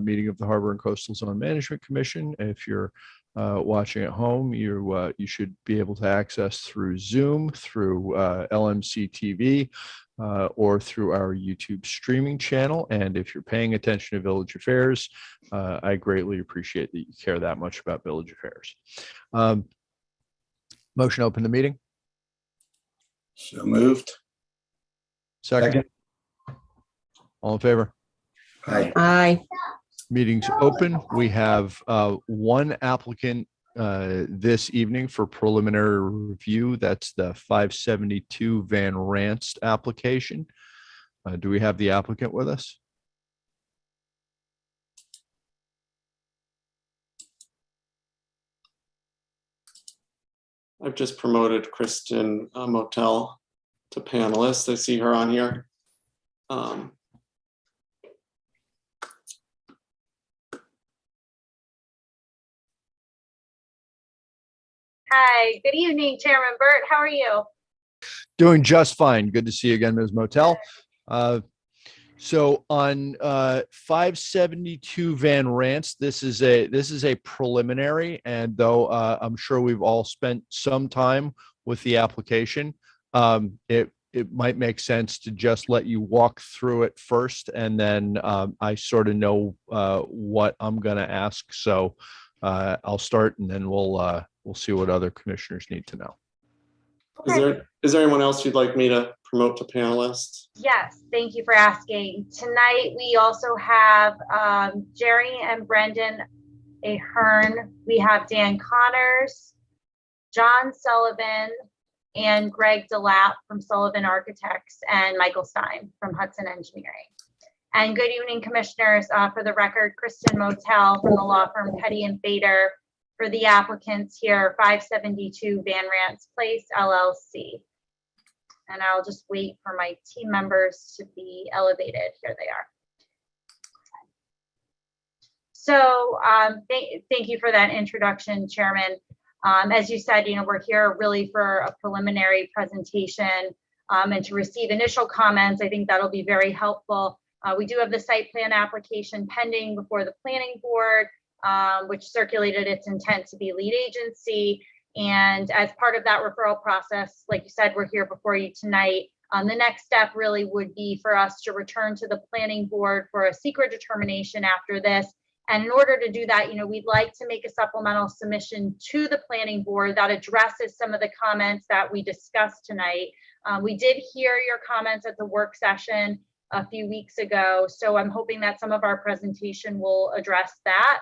meeting of the Harbor and Coastal Zone Management Commission. If you're watching at home, you should be able to access through Zoom, through LMC TV, or through our YouTube streaming channel. And if you're paying attention to Village Affairs, I greatly appreciate that you care that much about Village Affairs. Motion to open the meeting. So moved. Second. All in favor? Aye. Aye. Meeting's open. We have one applicant this evening for preliminary review. That's the 572 Van Ranst application. Do we have the applicant with us? I've just promoted Kristen Motel to panelist. I see her on here. Hi, good evening, Chairman Burt. How are you? Doing just fine. Good to see you again, Ms. Motel. So on 572 Van Ranst, this is a preliminary, and though I'm sure we've all spent some time with the application, it might make sense to just let you walk through it first, and then I sort of know what I'm going to ask. So I'll start, and then we'll see what other commissioners need to know. Okay. Is there anyone else you'd like me to promote to panelists? Yes, thank you for asking. Tonight, we also have Jerry and Brendan Ahern. We have Dan Connors, John Sullivan, and Greg DeLapp from Sullivan Architects, and Michael Stein from Hudson Engineering. And good evening, commissioners. For the record, Kristen Motel from the law firm Petty and Fader for the applicants here, 572 Van Ranst Place, LLC. And I'll just wait for my team members to be elevated. Here they are. So thank you for that introduction, Chairman. As you said, we're here really for a preliminary presentation and to receive initial comments. I think that'll be very helpful. We do have the site plan application pending before the planning board, which circulated its intent to be lead agency. And as part of that referral process, like you said, we're here before you tonight. The next step really would be for us to return to the planning board for a secret determination after this. And in order to do that, we'd like to make a supplemental submission to the planning board that addresses some of the comments that we discussed tonight. We did hear your comments at the work session a few weeks ago, so I'm hoping that some of our presentation will address that.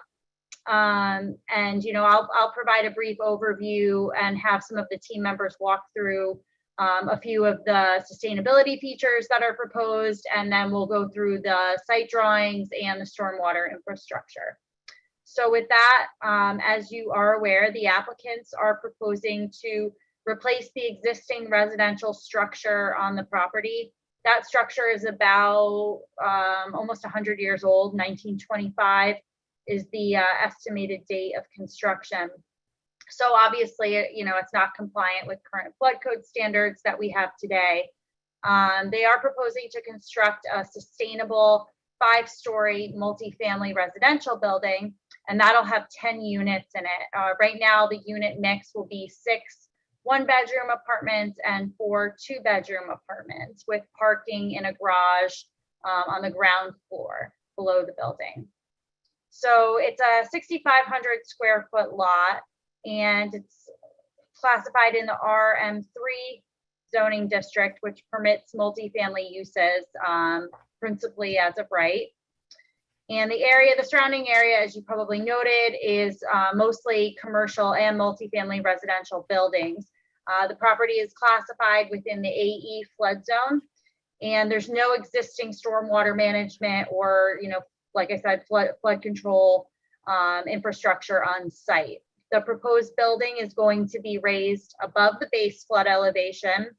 And I'll provide a brief overview and have some of the team members walk through a few of the sustainability features that are proposed, and then we'll go through the site drawings and the stormwater infrastructure. So with that, as you are aware, the applicants are proposing to replace the existing residential structure on the property. That structure is about almost 100 years old. 1925 is the estimated date of construction. So obviously, it's not compliant with current flood code standards that we have today. They are proposing to construct a sustainable 5-story multifamily residential building, and that'll have 10 units in it. Right now, the unit mix will be 6 1-bedroom apartments and 4 2-bedroom apartments with parking in a garage on the ground floor below the building. So it's a 6,500 square foot lot, and it's classified in the RM3 zoning district, which permits multifamily uses principally as of right. And the surrounding area, as you probably noted, is mostly commercial and multifamily residential buildings. The property is classified within the AE flood zone, and there's no existing stormwater management or, like I said, flood control infrastructure on site. The proposed building is going to be raised above the base flood elevation,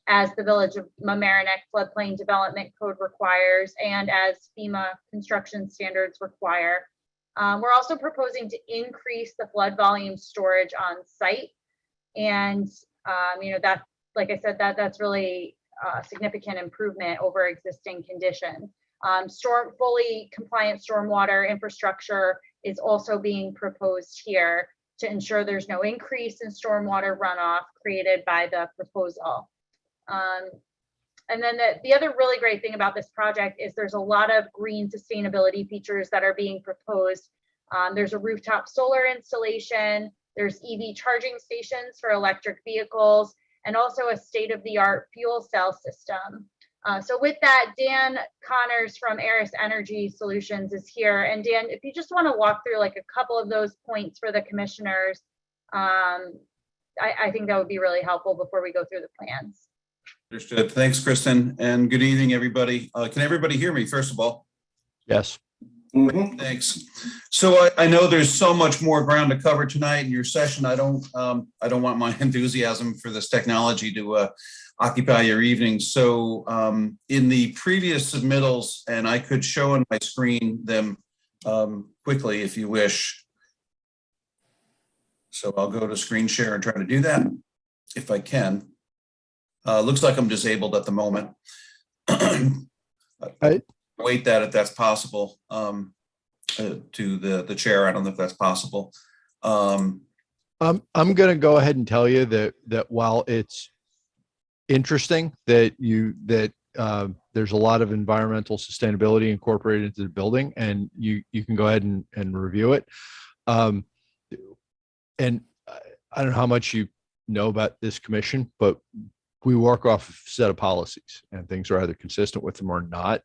as the Village of Mamaroneck Floodplain Development Code requires and as FEMA construction standards require. We're also proposing to increase the flood volume storage on site. And, that, like I said, that's really a significant improvement over existing conditions. Fully compliant stormwater infrastructure is also being proposed here to ensure there's no increase in stormwater runoff created by the proposal. And then the other really great thing about this project is there's a lot of green sustainability features that are being proposed. There's a rooftop solar installation, there's EV charging stations for electric vehicles, and also a state-of-the-art fuel cell system. So with that, Dan Connors from Aris Energy Solutions is here. And Dan, if you just want to walk through like a couple of those points for the commissioners, I think that would be really helpful before we go through the plans. Understood. Thanks, Kristen, and good evening, everybody. Can everybody hear me, first of all? Yes. Mhm. Thanks. So I know there's so much more ground to cover tonight in your session. I don't want my enthusiasm for this technology to occupy your evening. So in the previous submittals, and I could show on my screen them quickly if you wish. So I'll go to screen share and try to do that if I can. Looks like I'm disabled at the moment. Wait that if that's possible to the chair. I don't know if that's possible. I'm going to go ahead and tell you that while it's interesting that there's a lot of environmental sustainability incorporated into the building, and you can go ahead and review it. And I don't know how much you know about this commission, but we work off a set of policies, and things are either consistent with them or not.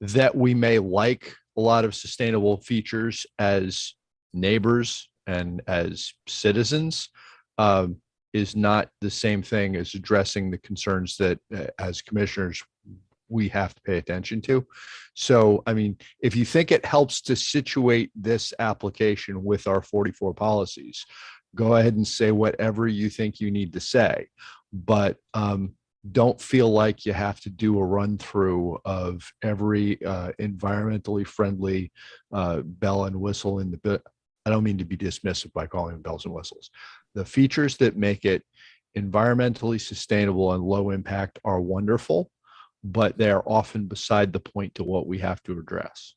That we may like a lot of sustainable features as neighbors and as citizens is not the same thing as addressing the concerns that as commissioners we have to pay attention to. So, I mean, if you think it helps to situate this application with our 44 policies, go ahead and say whatever you think you need to say, but don't feel like you have to do a run through of every environmentally friendly bell and whistle in the bit. I don't mean to be dismissive by calling them bells and whistles. The features that make it environmentally sustainable and low impact are wonderful, but they're often beside the point to what we have to address.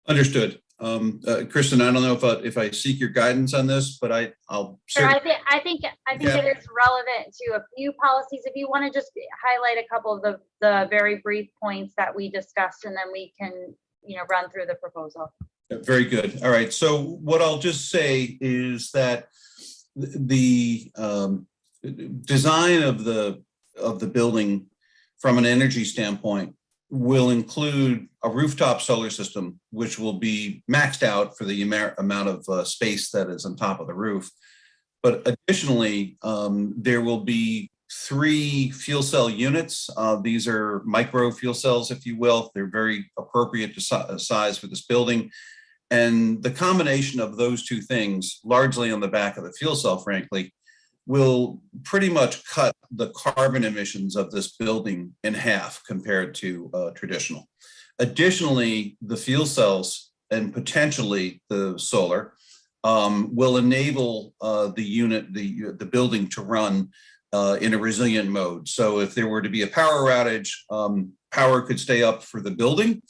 Understood. Kristen, I don't know if I seek your guidance on this, but I'll Sure, certainly. I think Yeah. it is relevant to a few policies. If you want to just highlight a couple of the very brief points that we discussed, and then we can, run through the proposal. Very good. All right. So what I'll just say is that the design of the building from an energy standpoint will include a rooftop solar system, which will be maxed out for the amount of space that is on top of the roof. But additionally, there will be 3 fuel cell units. These are micro fuel cells, if you will. They're very appropriate to size for this building. And the combination of those 2 things, largely on the back of the fuel cell, frankly, will pretty much cut the carbon emissions of this building in half compared to traditional. Additionally, the fuel cells and potentially the solar will enable the building to run in a resilient mode. So if there were to be a power outage, power could stay up for the building.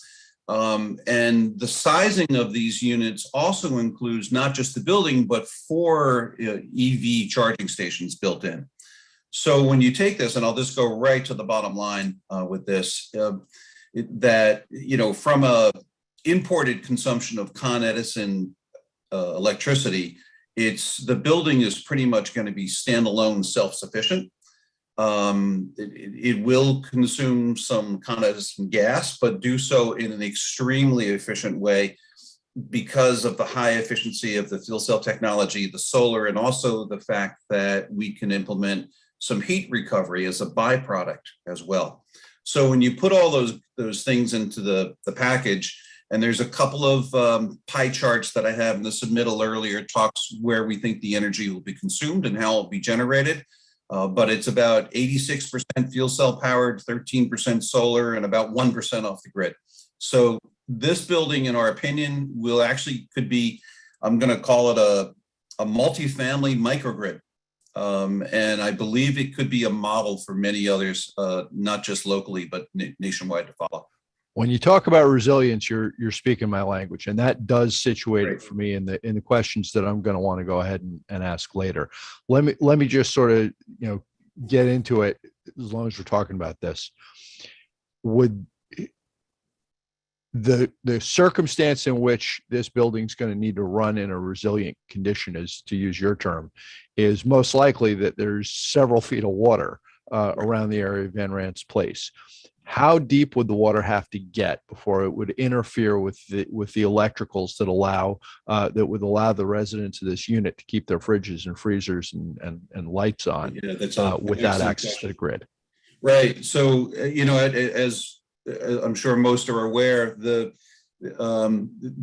And the sizing of these units also includes not just the building, but 4 EV charging stations built in. So when you take this, and I'll just go right to the bottom line with this, that, from a imported consumption of Con Edison electricity, the building is pretty much going to be standalone, self-sufficient. It will consume some Con Edison gas, but do so in an extremely efficient way because of the high efficiency of the fuel cell technology, the solar, and also the fact that we can implement some heat recovery as a byproduct as well. So when you put all those things into the package, and there's a couple of pie charts that I have in the submittal earlier, talks where we think the energy will be consumed and how it will be generated. But it's about 86% fuel cell powered, 13% solar, and about 1% off the grid. So this building, in our opinion, could be, I'm going to call it a multifamily microgrid. And I believe it could be a model for many others, not just locally, but nationwide to follow. When you talk about resilience, you're speaking my language, and that does situate it Right. for me in the questions that I'm going to want to go ahead and ask later. Let me just sort of get into it as long as we're talking about this. Would the circumstance in which this building's going to need to run in a resilient condition, is to use your term, is most likely that there's several feet of water around the area of Van Rant's place. How deep would the water have to get before it would interfere with the electricals that would allow the residents of this unit to keep their fridges and freezers and lights on without access to the grid? Right. So, as I'm sure most are aware, the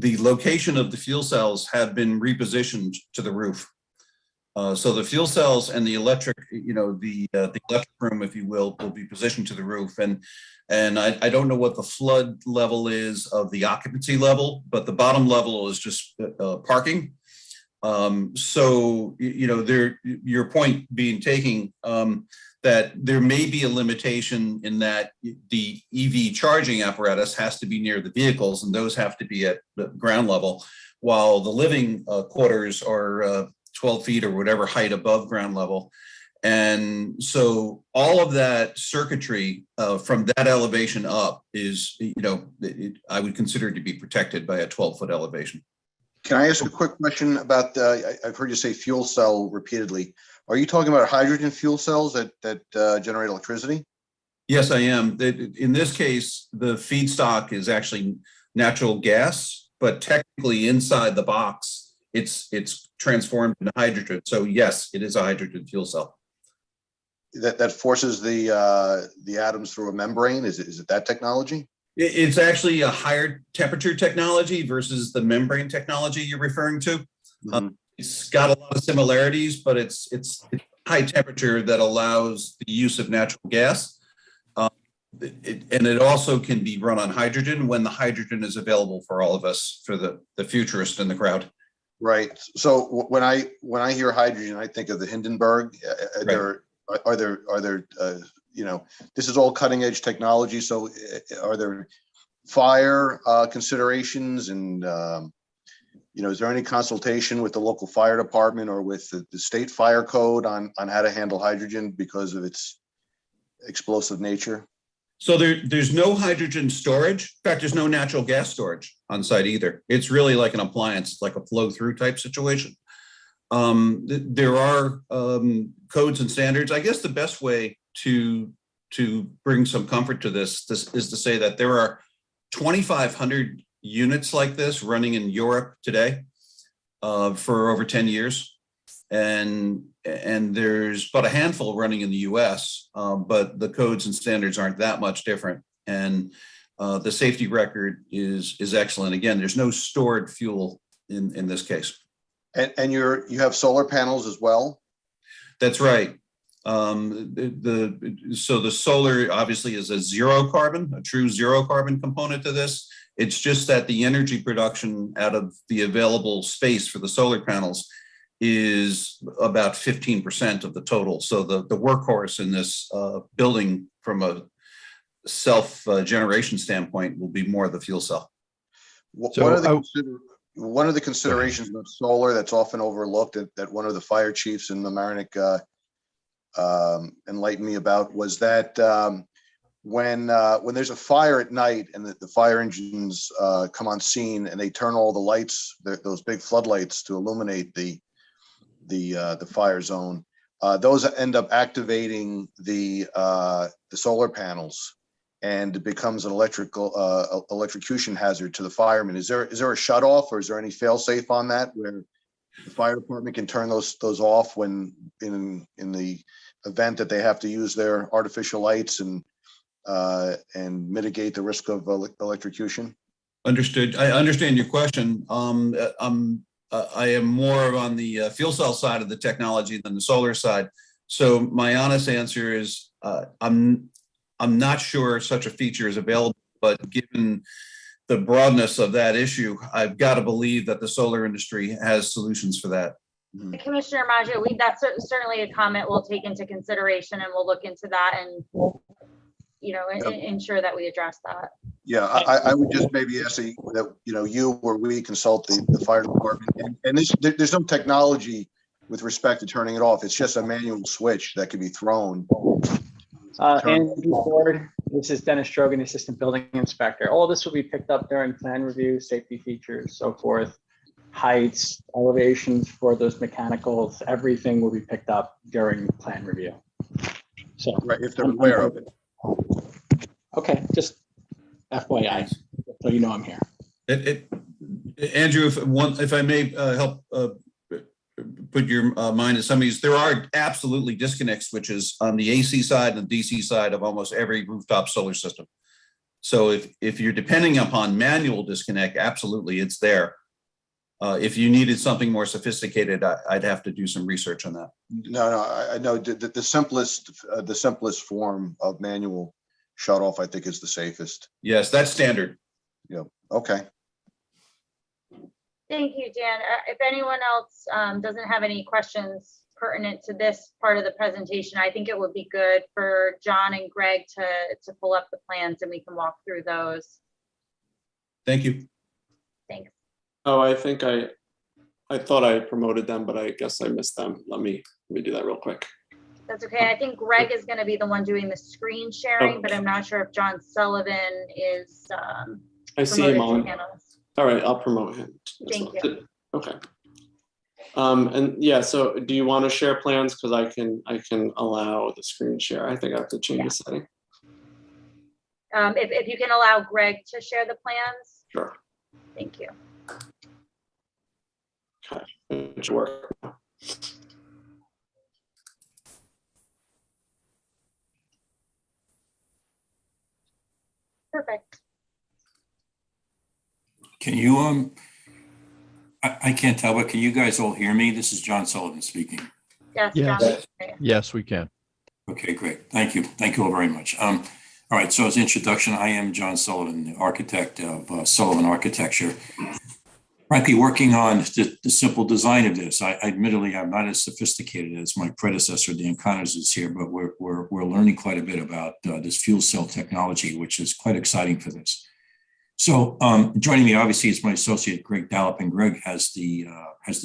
location of the fuel cells have been repositioned to the roof. So the fuel cells and the electric, the electric room, if you will be positioned to the roof. And I don't know what the flood level is of the occupancy level, but the bottom level is just parking. So, your point being taken, that there may be a limitation in that the EV charging apparatus has to be near the vehicles, and those have to be at the ground level, while the living quarters are 12 feet or whatever height above ground level. And so all of that circuitry from that elevation up is, I would consider to be protected by a 12-foot elevation. Can I ask a quick question about I've heard you say fuel cell repeatedly. Are you talking about hydrogen fuel cells that generate electricity? Yes, I am. In this case, the feedstock is actually natural gas, but technically inside the box, it's transformed into hydrogen. So yes, it is a hydrogen fuel cell. That forces the atoms through a membrane. Is it that technology? It's actually a higher temperature technology versus the membrane technology you're referring to. Mm-hmm. It's got a lot of similarities, but it's high temperature that allows the use of natural gas. And it also can be run on hydrogen when the hydrogen is available for all of us, for the futurist in the crowd. Right. So when I hear hydrogen, I think of the Hindenburg. Are there this is all cutting edge technology. So are there fire considerations, and is there any consultation with the local fire department or with the state fire code on how to handle hydrogen because of its explosive nature? So there's no hydrogen storage. In fact, there's no natural gas storage on site either. It's really like an appliance, like a flow through type situation. There are codes and standards. I guess the best way to bring some comfort to this is to say that there are 2,500 units like this running in Europe today for over 10 years. And there's but a handful running in the US, but the codes and standards aren't that much different. And the safety record is excellent. Again, there's no stored fuel in this case. And you have solar panels as well? That's right. So the solar obviously is a true zero carbon component to this. It's just that the energy production out of the available space for the solar panels is about 15% of the total. So the workhorse in this building from a self-generation standpoint will be more of the fuel cell. One of the considerations of solar that's often overlooked that one of the fire chiefs in Mamaroneck enlightened me about was that when there's a fire at night and the fire engines come on scene and they turn all the lights, those big floodlights to illuminate the fire zone, those end up activating the solar panels, and it becomes an electrocution hazard to the firemen. Is there a shut off, or is there any fail safe on that where the fire department can turn those off when in the event that they have to use their artificial lights and mitigate the risk of electrocution? Understood. I understand your question. I am more on the fuel cell side of the technology than the solar side. So my honest answer is I'm not sure such a feature is available, but given the broadness of that issue, I've got to believe that the solar industry has solutions for that. Commissioner Maggio, that's certainly a comment we'll take into consideration, and we'll look into that and, ensure that we address that. Yeah, I would just maybe ask that, you or we consult the fire department. And there's no technology with respect to turning it off. It's just a manual switch that can be thrown. Andrew Ford, this is Dennis Strogan, Assistant Building Inspector. All this will be picked up during plan review, safety features, so forth, heights, elevations for those mechanicals, everything will be picked up during plan review. So, Right, if they're aware of it. okay, just FYI, so you know I'm here. Andrew, if I may help put your mind at some of these, there are absolutely disconnect switches on the AC side and the DC side of almost every rooftop solar system. So if you're depending upon manual disconnect, absolutely, it's there. If you needed something more sophisticated, I'd have to do some research on that. No, I know the simplest form of manual shut off, I think, is the safest. Yes, that's standard. Yeah. Okay. Thank you, Dan. If anyone else doesn't have any questions pertinent to this part of the presentation, I think it would be good for John and Greg to pull up the plans and we can walk through those. Thank you. Thanks. Oh, I think I thought I promoted them, but I guess I missed them. Let me do that real quick. That's okay. I think Greg is going to be the one doing the screen sharing, but I'm not sure if John Sullivan is I see him on. panelist. All right, I'll promote him. Thank you. Okay. And yeah, so do you want to share plans? Because I can allow the screen share. I think I have to change the setting. If you can allow Greg to share the plans. Sure. Thank you. Okay, it should work. Perfect. Can you, I can't tell, but can you guys all hear me? This is John Sullivan speaking. Yes, Yes. John. Yes, we can. Okay, great. Thank you. Thank you all very much. All right, so as introduction, I am John Sullivan, the architect of Sullivan Architecture. Frankly, working on the simple design of this, I admittedly I'm not as sophisticated as my predecessor, Dan Connors, is here, but we're learning quite a bit about this fuel cell technology, which is quite exciting for this. So joining me, obviously, is my associate, Greg Dallop, and Greg has the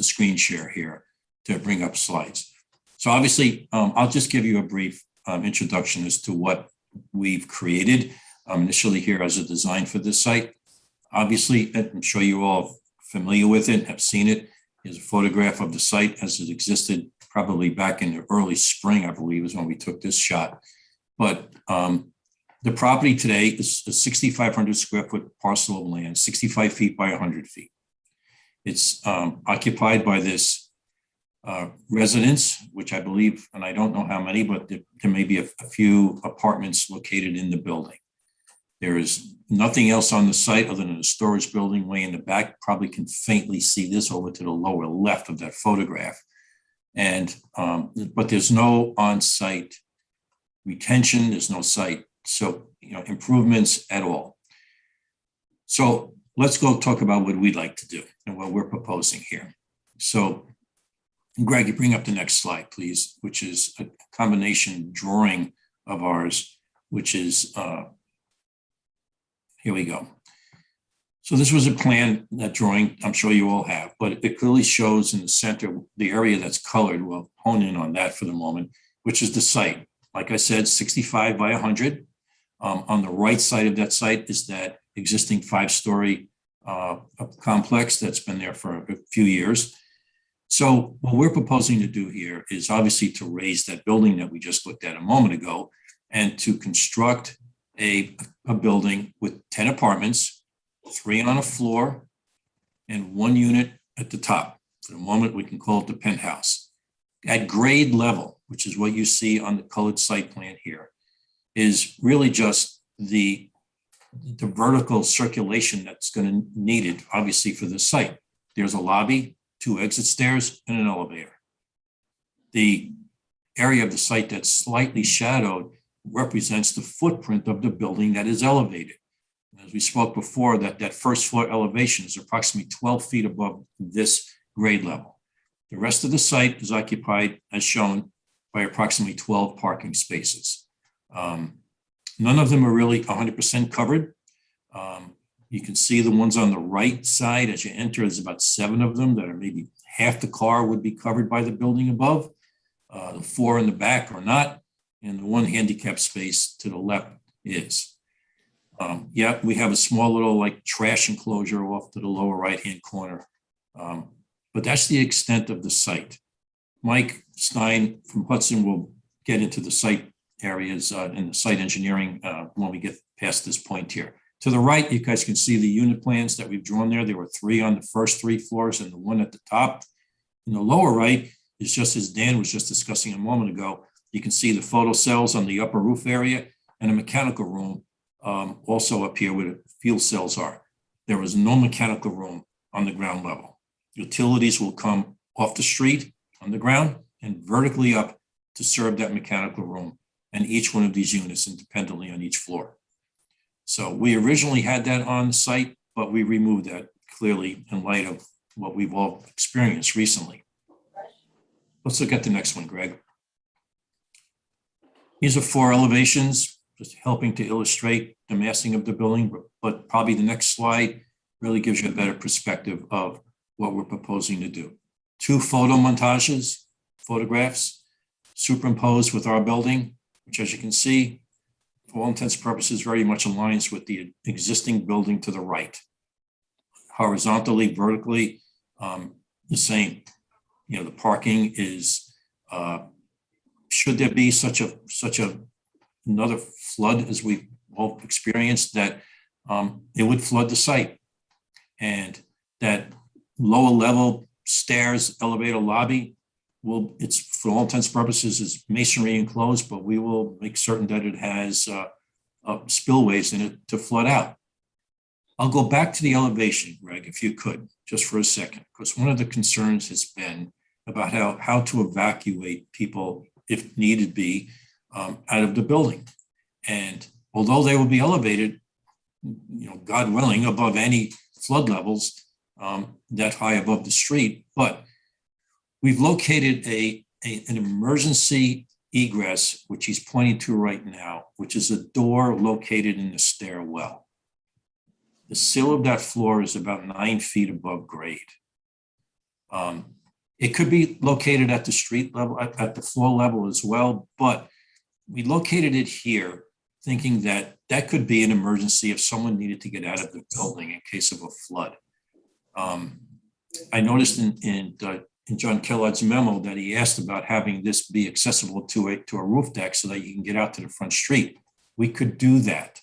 screen share here to bring up slides. So obviously, I'll just give you a brief introduction as to what we've created initially here as a design for this site. Obviously, I'm sure you all familiar with it, have seen it. Here's a photograph of the site as it existed probably back in the early spring, I believe, is when we took this shot. But the property today is a 6,500 square foot parcel of land, 65 feet by 100 feet. It's occupied by this residence, which I believe, and I don't know how many, but there may be a few apartments located in the building. There is nothing else on the site other than a storage building way in the back. Probably can faintly see this over to the lower left of that photograph. And, but there's no on-site retention, there's no site, so, improvements at all. So let's go talk about what we'd like to do and what we're proposing here. So Greg, you bring up the next slide, please, which is a combination drawing of ours, which is, here we go. So this was a plan, that drawing, I'm sure you all have, but it clearly shows in the center, the area that's colored. We'll hone in on that for the moment, which is the site. Like I said, 65 by 100. On the right side of that site is that existing 5-story complex that's been there for a few years. So what we're proposing to do here is obviously to raise that building that we just looked at a moment ago and to construct a building with 10 apartments, 3 on a floor and 1 unit at the top. For the moment, we can call it the penthouse. At grade level, which is what you see on the colored site plan here, is really just the vertical circulation that's going to needed, obviously, for the site. There's a lobby, 2 exit stairs, and an elevator. The area of the site that's slightly shadowed represents the footprint of the building that is elevated. As we spoke before, that first floor elevation is approximately 12 feet above this grade level. The rest of the site is occupied, as shown, by approximately 12 parking spaces. None of them are really 100% covered. You can see the ones on the right side as you enter, there's about 7 of them that are maybe half the car would be covered by the building above. The 4 in the back are not, and the 1 handicap space to the left is. Yeah, we have a small little like trash enclosure off to the lower right-hand corner. But that's the extent of the site. Mike Stein from Hudson will get into the site areas and the site engineering when we get past this point here. To the right, you guys can see the unit plans that we've drawn there. There were 3 on the first 3 floors and the 1 at the top. In the lower right is just as Dan was just discussing a moment ago. You can see the photo cells on the upper roof area and a mechanical room also up here where the fuel cells are. There is no mechanical room on the ground level. Utilities will come off the street on the ground and vertically up to serve that mechanical room and each one of these units independently on each floor. So we originally had that on the site, but we removed that clearly in light of what we've all experienced recently. Let's look at the next one, Greg. These are 4 elevations, just helping to illustrate the massing of the building, but probably the next slide really gives you a better perspective of what we're proposing to do. 2 photo montages, photographs superimposed with our building, which as you can see, for all intents and purposes, very much aligns with the existing building to the right. Horizontally, vertically, the same. You know, the parking is, should there be such another flood as we've all experienced, that it would flood the site. And that lower level stairs, elevator lobby, it's for all intents and purposes is masonry enclosed, but we will make certain that it has spillways in it to flood out. I'll go back to the elevation, Greg, if you could, just for a second, because one of the concerns has been about how to evacuate people, if needed be, out of the building. And although they will be elevated, you know, God willing, above any flood levels that high above the street, but we've located an emergency egress, which he's pointing to right now, which is a door located in the stairwell. The sill of that floor is about 9 feet above grade. It could be located at the street level, at the floor level as well, but we located it here thinking that that could be an emergency if someone needed to get out of the building in case of a flood. I noticed in John Kellogg's memo that he asked about having this be accessible to a roof deck so that you can get out to the front street. We could do that,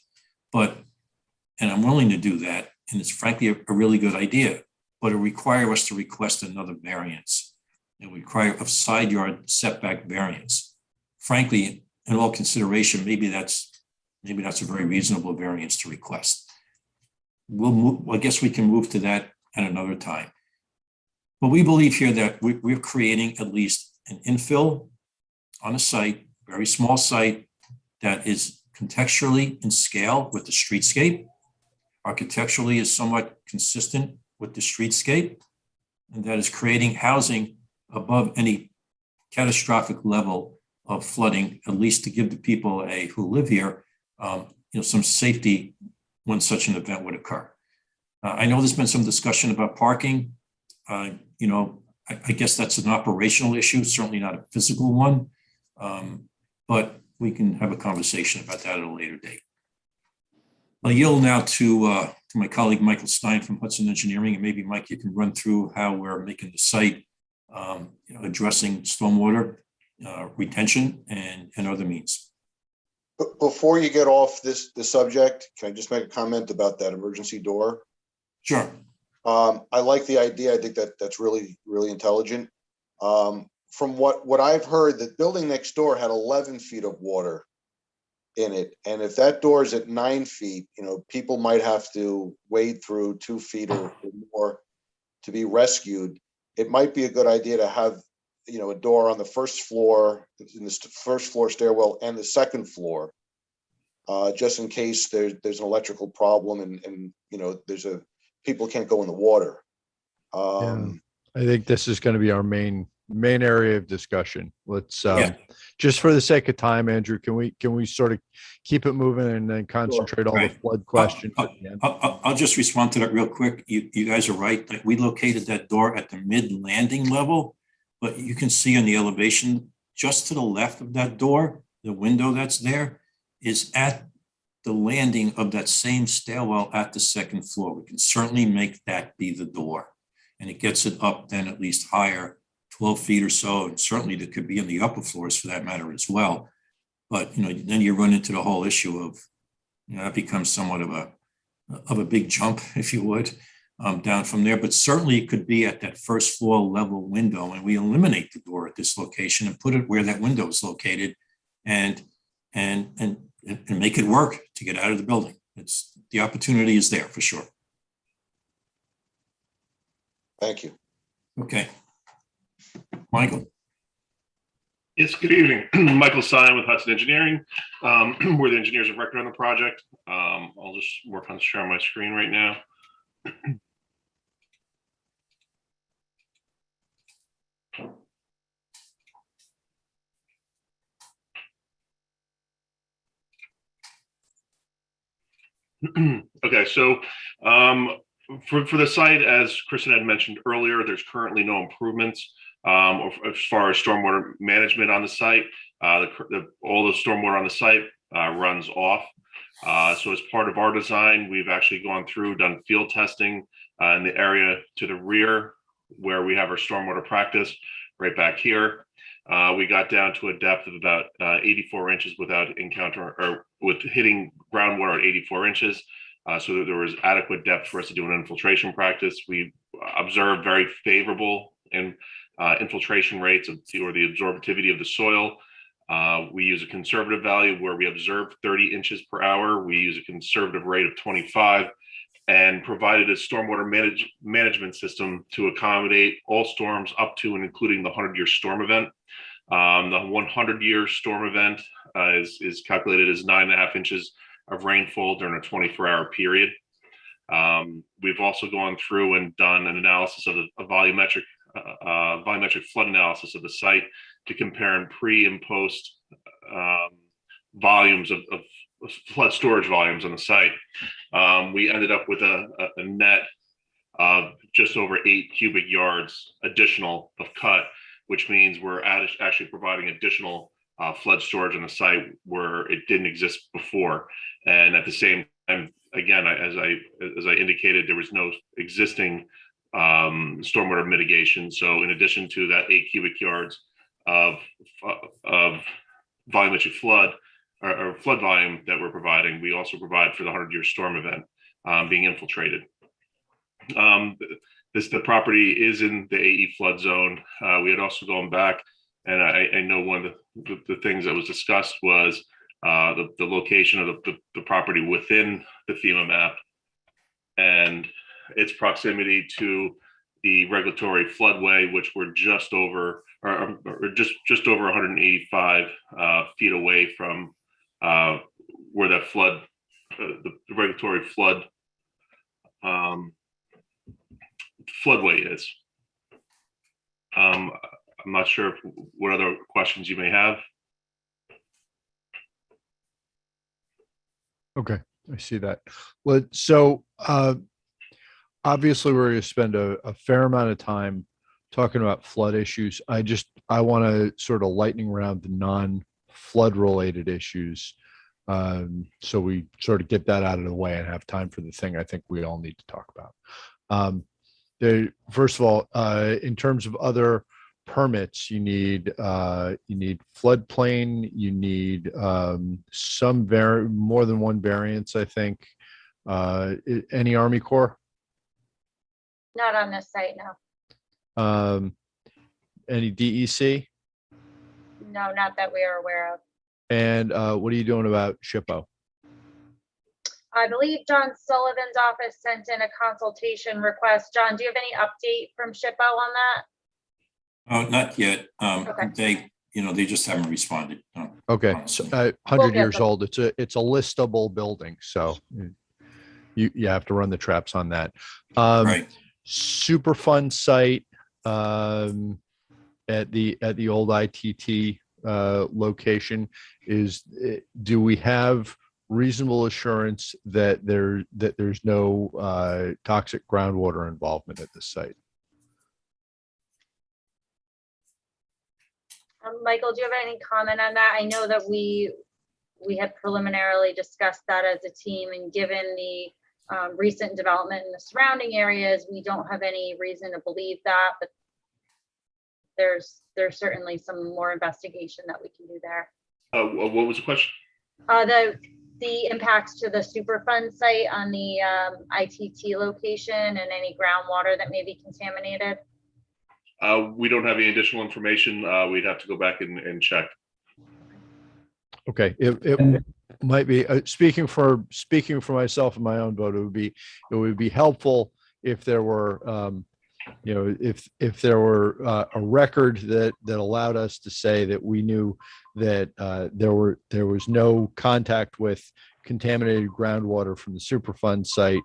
and I'm willing to do that, and it's frankly a really good idea, but it requires us to request another variance. It would require a side yard setback variance. Frankly, in all consideration, maybe that's a very reasonable variance to request. We'll move, I guess we can move to that at another time. But we believe here that we're creating at least an infill on a site, very small site, that is contextually in scale with the streetscape, architecturally is somewhat consistent with the streetscape, and that is creating housing above any catastrophic level of flooding, at least to give the people who live here, some safety when such an event would occur. I know there's been some discussion about parking. I guess that's an operational issue, certainly not a physical one, but we can have a conversation about that at a later date. I'll yield now to my colleague, Michael Stein from Hudson Engineering, and maybe Mike, you can run through how we're making the site, addressing stormwater retention and other means. Before you get off this subject, can I just make a comment about that emergency door? Sure. I like the idea. I think that's really, really intelligent. From what I've heard, the building next door had 11 feet of water in it. And if that door is at 9 feet, people might have to wade through 2 feet or more to be rescued. It might be a good idea to have, a door on the first floor, in the first floor stairwell and the second floor, just in case there's an electrical problem and people can't go in the water. I think this is going to be our main area of discussion. Let's Yeah. just for the sake of time, Andrew, can we sort of keep it moving and then concentrate on the Right. flood question at the end? I'll just respond to that real quick. You guys are right. Like, we located that door at the mid landing level, but you can see on the elevation just to the left of that door, the window that's there is at the landing of that same stairwell at the second floor. We can certainly make that be the door. And it gets it up then at least higher, 12 feet or so. And certainly that could be in the upper floors for that matter as well. But, you know, then you run into the whole issue of, you know, that becomes somewhat of a big jump, if you would, down from there. But certainly it could be at that first floor level window, and we eliminate the door at this location and put it where that window is located and make it work to get out of the building. It's, the opportunity is there for sure. Thank you. Okay. Michael. Yes, good evening. Michael Stein with Hudson Engineering. We're the engineers of record on the project. I'll just work on sharing my screen right now. Okay, so for the site, as Kristen had mentioned earlier, there's currently no improvements as far as stormwater management on the site. All the stormwater on the site runs off. So as part of our design, we've actually gone through, done field testing in the area to the rear where we have our stormwater practice right back here. We got down to a depth of about 84 inches without with hitting groundwater at 84 inches. So that there was adequate depth for us to do an infiltration practice. We observed very favorable infiltration rates or the absorptivity of the soil. We use a conservative value where we observed 30 inches per hour. We use a conservative rate of 25 and provided a stormwater management system to accommodate all storms up to and including the 100-year storm event. The 100-year storm event is calculated as 9.5 inches of rainfall during a 24-hour period. We've also gone through and done an analysis of a volumetric flood analysis of the site to compare in pre and post volumes of flood storage volumes on the site. We ended up with a net of just over 8 cubic yards additional of cut, which means we're actually providing additional flood storage on the site where it didn't exist before. And at the same time, again, as I indicated, there was no existing stormwater mitigation. So in addition to that 8 cubic yards of volumetric flood or flood volume that we're providing, we also provide for the 100-year storm event being infiltrated. The property is in the AE flood zone. We had also gone back, and I know one of the things that was discussed was the location of the property within the FEMA map and its proximity to the regulatory floodway, which we're just over or just over 185 feet away from where that flood, the regulatory flood floodway is. I'm not sure what other questions you may have. Okay, I see that. Well, so obviously we're going to spend a fair amount of time talking about flood issues. I want to sort of lightning round the non-flood related issues. So we sort of get that out of the way and have time for the thing I think we all need to talk about. First of all, in terms of other permits, you need floodplain, you need more than one variance, I think. Any Army Corps? Not on this site, no. Any DEC? No, not that we are aware of. And what are you doing about SHPO? I believe John Sullivan's office sent in a consultation request. John, do you have any update from SHPO on that? Oh, not yet. Okay. They just haven't responded. No. Okay, so 100 years old. It's a listable building, so you have to run the traps on that. Right. Super fun site. at the old ITT location is, do we have reasonable assurance that there's no toxic groundwater involvement at this site? Michael, do you have any comment on that? I know that we had preliminarily discussed that as a team, and given the recent development in the surrounding areas, we don't have any reason to believe that, but there's certainly some more investigation that we can do there. What was the question? The impacts to the Superfund site on the ITT location and any groundwater that may be contaminated. We don't have any additional information. We'd have to go back and check. Okay, it might be speaking for myself and my own vote. It would be helpful if there were, if there were a record that allowed us to say that we knew that there was no contact with contaminated groundwater from the Superfund site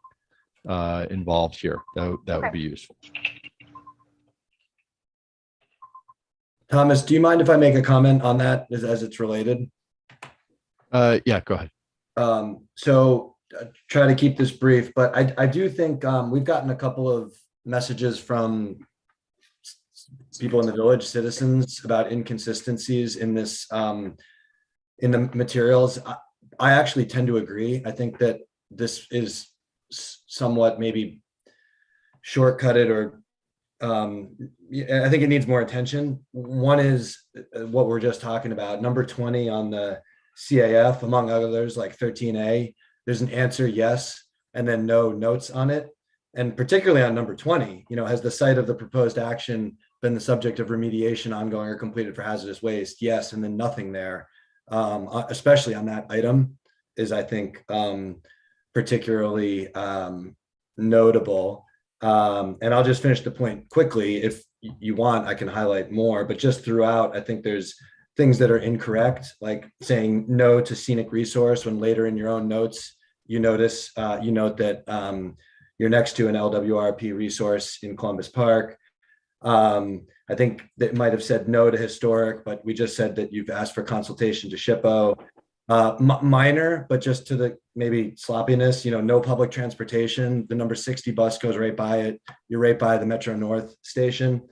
involved here. That would be useful. Thomas, do you mind if I make a comment on that as it's related? Yeah, go ahead. So try to keep this brief, but I do think we've gotten a couple of messages from people in the village, citizens, about inconsistencies in this, in the materials. I actually tend to agree. I think that this is somewhat maybe shortcutted, or I think it needs more attention. One is what we're just talking about. Number 20 on the CAF, among others, like 13A, there's an answer yes, and then no notes on it. And particularly on number 20, has the site of the proposed action been the subject of remediation ongoing or completed for hazardous waste? Yes, and then nothing there. Especially on that item is, I think, particularly notable. And I'll just finish the point quickly. If you want, I can highlight more, but just throughout, I think there's things that are incorrect, like saying no to scenic resource when later in your own notes, you note that you're next to an LWRP resource in Columbus Park. I think that might have said no to historic, but we just said that you've asked for consultation to SHPO. Minor, but just to the maybe sloppiness, no public transportation. The number 60 bus goes right by it. You're right by the Metro North station.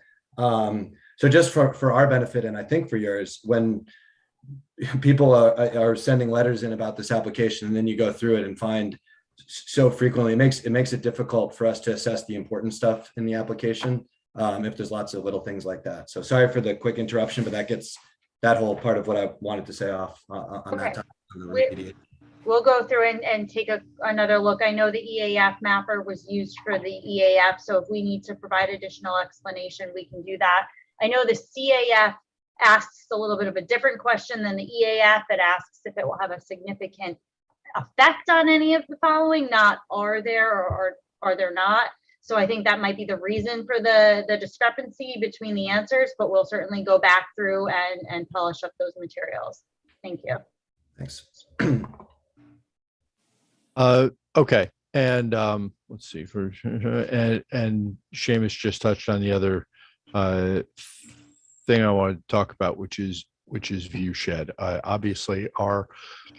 So just for our benefit, and I think for yours, when people are sending letters in about this application, and then you go through it and find so frequently, it makes it difficult for us to assess the important stuff in the application if there's lots of little things like that. So sorry for the quick interruption, but that gets that whole part of what I wanted to say off on that time. We'll go through and take another look. I know the EAF mapper was used for the EAF, so if we need to provide additional explanation, we can do that. I know the CAF asks a little bit of a different question than the EAF. It asks if it will have a significant effect on any of the following, not are there or are there not. So I think that might be the reason for the discrepancy between the answers, but we'll certainly go back through and polish up those materials. Thank you. Thanks. Okay. And let's see, and Seamus just touched on the other thing I wanted to talk about, which is view shed. Obviously, our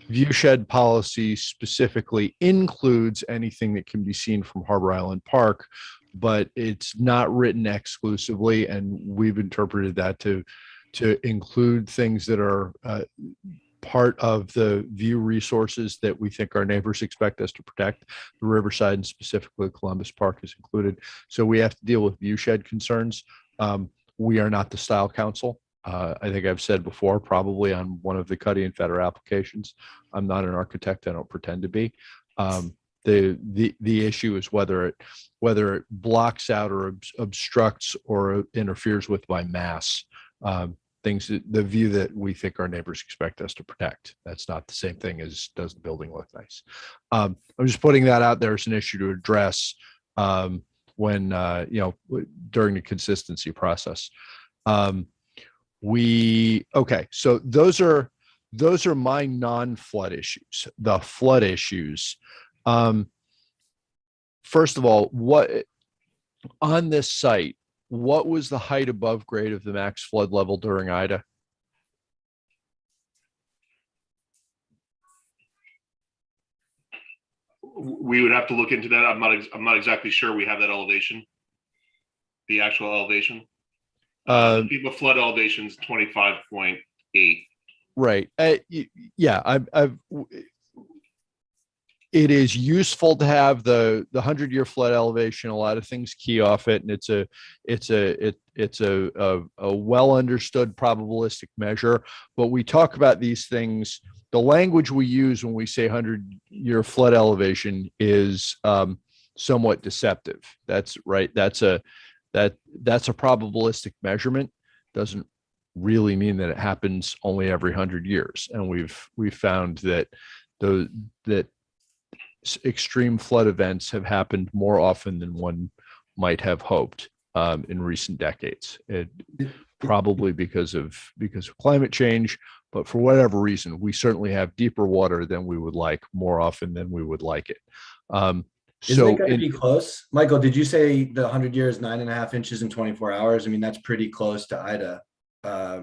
view shed policy specifically includes anything that can be seen from Harbor Island Park, but it's not written exclusively, and we've interpreted that to include things that are part of the view resources that we think our neighbors expect us to protect. The Riverside and specifically Columbus Park is included. So we have to deal with view shed concerns. We are not the style council. I think I've said before, probably on one of the Cuddy and Fetter applications, I'm not an architect. I don't pretend to be. The issue is whether it blocks out or obstructs or interferes with my mass. Things, the view that we think our neighbors expect us to protect. That's not the same thing as does the building look nice. I'm just putting that out there as an issue to address when during the consistency process. Okay, so those are my non-flood issues. The flood issues. First of all, what on this site, what was the height above grade of the max flood level during Ida? We would have to look into that. I'm not exactly sure we have that elevation, the actual elevation. The FEMA flood elevation is 25.8. Right. Yeah, it is useful to have the 100-year flood elevation. A lot of things key off it, and it's a well understood probabilistic measure. But we talk about these things. The language we use when we say 100-year flood elevation is somewhat deceptive. That's right. That's a probabilistic measurement. Doesn't really mean that it happens only every 100 years. And we've found that that extreme flood events have happened more often than one might have hoped in recent decades. Probably because of climate change, but for whatever reason, we certainly have deeper water than we would like more often than we would like it. Isn't it going to be close? Michael, did you say the 100 years, 9.5 inches in 24 hours? I mean, that's pretty close to Ida.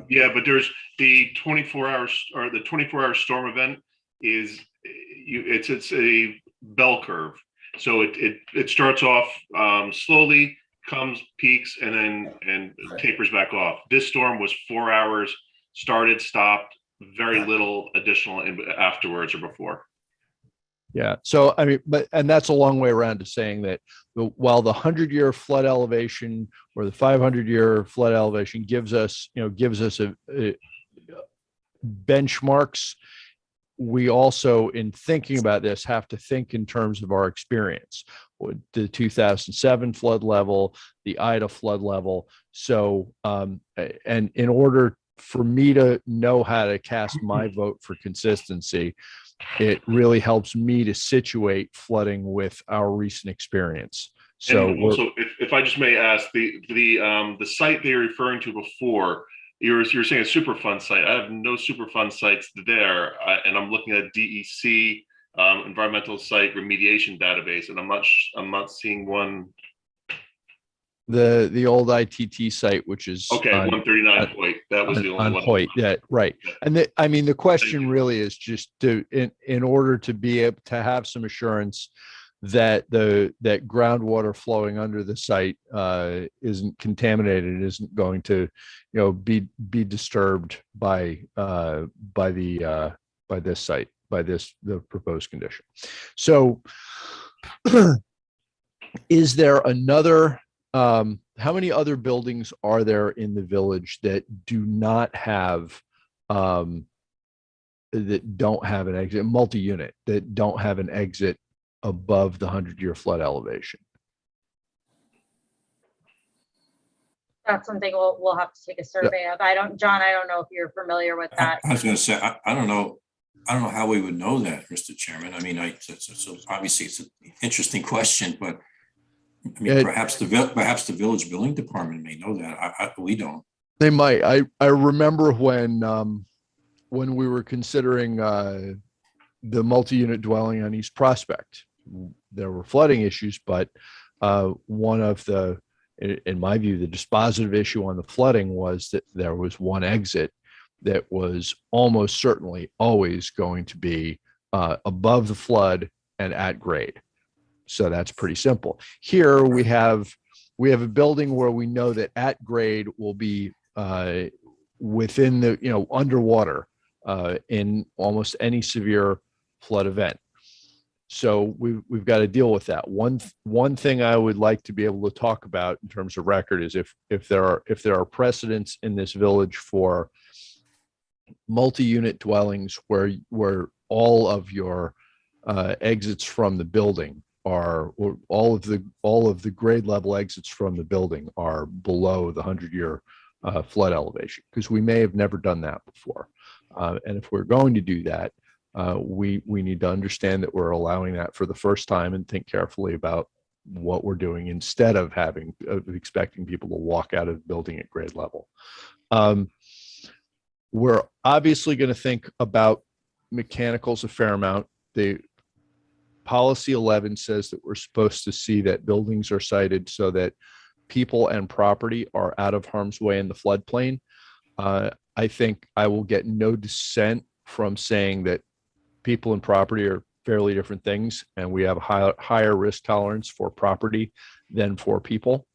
Yeah, but there's the 24 hours or the 24-hour storm event is it's a bell curve. So it starts off slowly, comes, peaks, and then tapers back off. This storm was 4 hours, started, stopped, very little additional afterwards or before. Yeah. So, I mean, and that's a long way around to saying that while the 100-year flood elevation or the 500-year flood elevation gives us a benchmarks, we also, in thinking about this, have to think in terms of our experience. The 2007 flood level, the Ida flood level. So, and in order for me to know how to cast my vote for consistency, it really helps me to situate flooding with our recent experience. So and also, if I just may ask, the site they were referring to before, you're saying a Superfund site. I have no Superfund sites there, and I'm looking at DEC environmental site remediation database, and I'm not seeing one. The old ITT site, which is okay, 139 Hoyt. That was the only one. Hoyt, yeah, right. And I mean, the question really is just in order to be able to have some assurance that that groundwater flowing under the site isn't contaminated, isn't going to, be disturbed by this site, by the proposed condition. So, is there another? How many other buildings are there in the village that do not have that don't have an exit, multi-unit, that don't have an exit above the 100-year flood elevation? That's something we'll have to take a survey of. John, I don't know if you're familiar with that. I was going to say, I don't know how we would know that, Mr. Chairman. I mean, so obviously it's an interesting question, but I mean, perhaps the village building department may know that. We don't. They might. I remember when we were considering the multi-unit dwelling on East Prospect, there were flooding issues, but one of the, in my view, the dispositive issue on the flooding was that there was one exit that was almost certainly always going to be above the flood and at grade. So that's pretty simple. Here we have a building where we know that at grade will be within the, underwater in almost any severe flood event. So we've got to deal with that. One thing I would like to be able to talk about in terms of record is if there are precedents in this village for multi-unit dwellings where all of your exits from the building are, or all of the grade level exits from the building are below the 100-year flood elevation, because we may have never done that before. And if we're going to do that, we need to understand that we're allowing that for the first time and think carefully about what we're doing instead of expecting people to walk out of the building at grade level. We're obviously going to think about mechanicals a fair amount. The policy 11 says that we're supposed to see that buildings are sited so that people and property are out of harm's way in the floodplain. I think I will get no dissent from saying that people and property are fairly different things, and we have a higher risk tolerance for property than for people.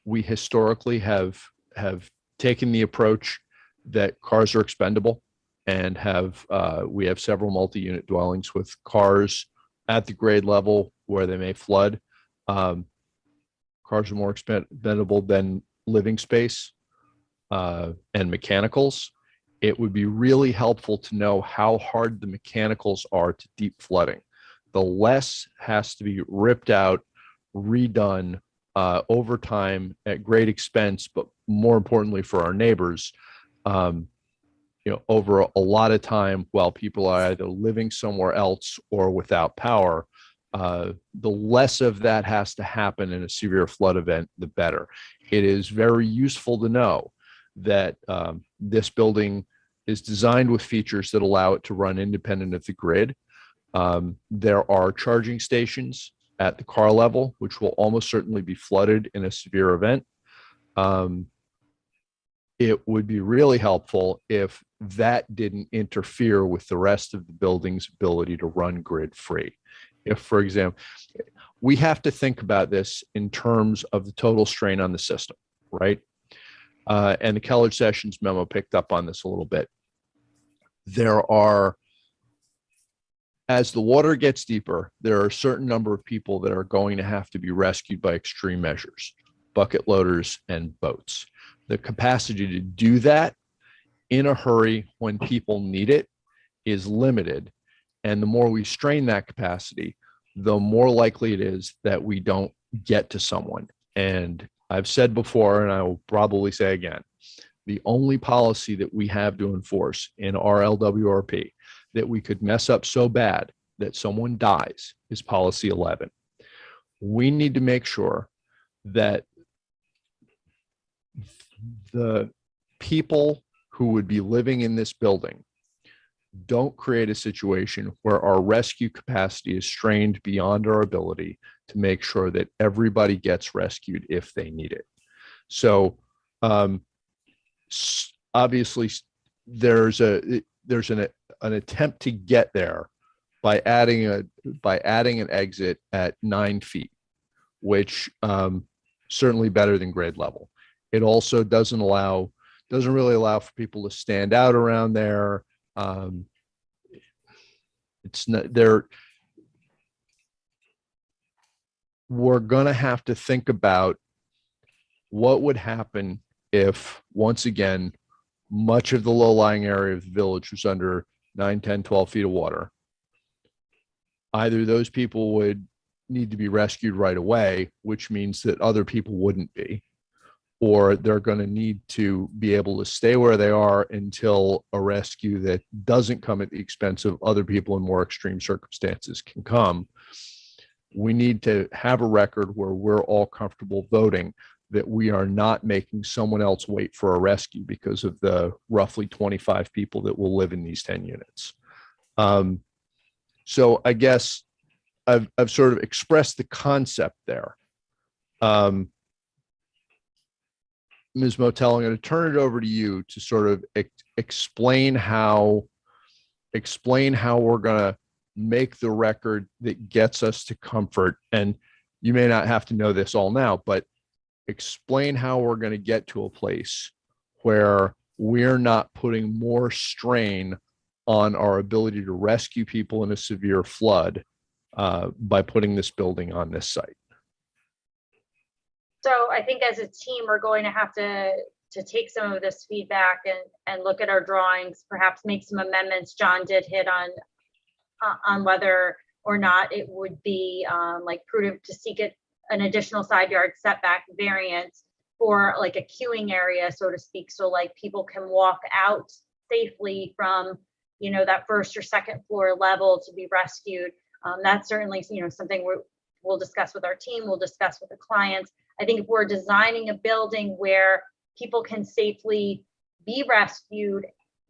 We historically have taken the approach that cars are expendable, and we have several multi-unit dwellings with cars at the grade level where they may flood. Cars are more expendable than living space and mechanicals. It would be really helpful to know how hard the mechanicals are to deep flooding. The less has to be ripped out, redone over time at great expense, but more importantly for our neighbors, over a lot of time while people are either living somewhere else or without power. The less of that has to happen in a severe flood event, the better. It is very useful to know that this building is designed with features that allow it to run independent of the grid. There are charging stations at the car level, which will almost certainly be flooded in a severe event. It would be really helpful if that didn't interfere with the rest of the building's ability to run grid free. If, for example, we have to think about this in terms of the total strain on the system, right? And the Keller Sessions memo picked up on this a little bit. As the water gets deeper, there are a certain number of people that are going to have to be rescued by extreme measures, bucket loaders and boats. The capacity to do that in a hurry when people need it is limited. And the more we strain that capacity, the more likely it is that we don't get to someone. And I've said before, and I will probably say again, the only policy that we have to enforce in our LWRP that we could mess up so bad that someone dies is policy 11. We need to make sure that the people who would be living in this building don't create a situation where our rescue capacity is strained beyond our ability to make sure that everybody gets rescued if they need it. So obviously there's an attempt to get there by adding an exit at 9 feet, which certainly better than grade level. It also doesn't really allow for people to stand out around there. It's not there. We're going to have to think about what would happen if, once again, much of the low-lying area of the village was under 9, 10, 12 feet of water. Either those people would need to be rescued right away, which means that other people wouldn't be, or they're going to need to be able to stay where they are until a rescue that doesn't come at the expense of other people in more extreme circumstances can come. We need to have a record where we're all comfortable voting that we are not making someone else wait for a rescue because of the roughly 25 people that will live in these 10 units. So I guess I've sort of expressed the concept there. Ms. Motel, I'm going to turn it over to you to sort of explain how we're going to make the record that gets us to comfort. And you may not have to know this all now, but explain how we're going to get to a place where we're not putting more strain on our ability to rescue people in a severe flood by putting this building on this site. So I think as a team, we're going to have to take some of this feedback and look at our drawings, perhaps make some amendments. John did hit on whether or not it would be like prudent to seek an additional side yard setback variance for like a queuing area, so to speak. So like people can walk out safely from, that first or second floor level to be rescued. That's certainly, something we'll discuss with our team, we'll discuss with the clients. I think if we're designing a building where people can safely be rescued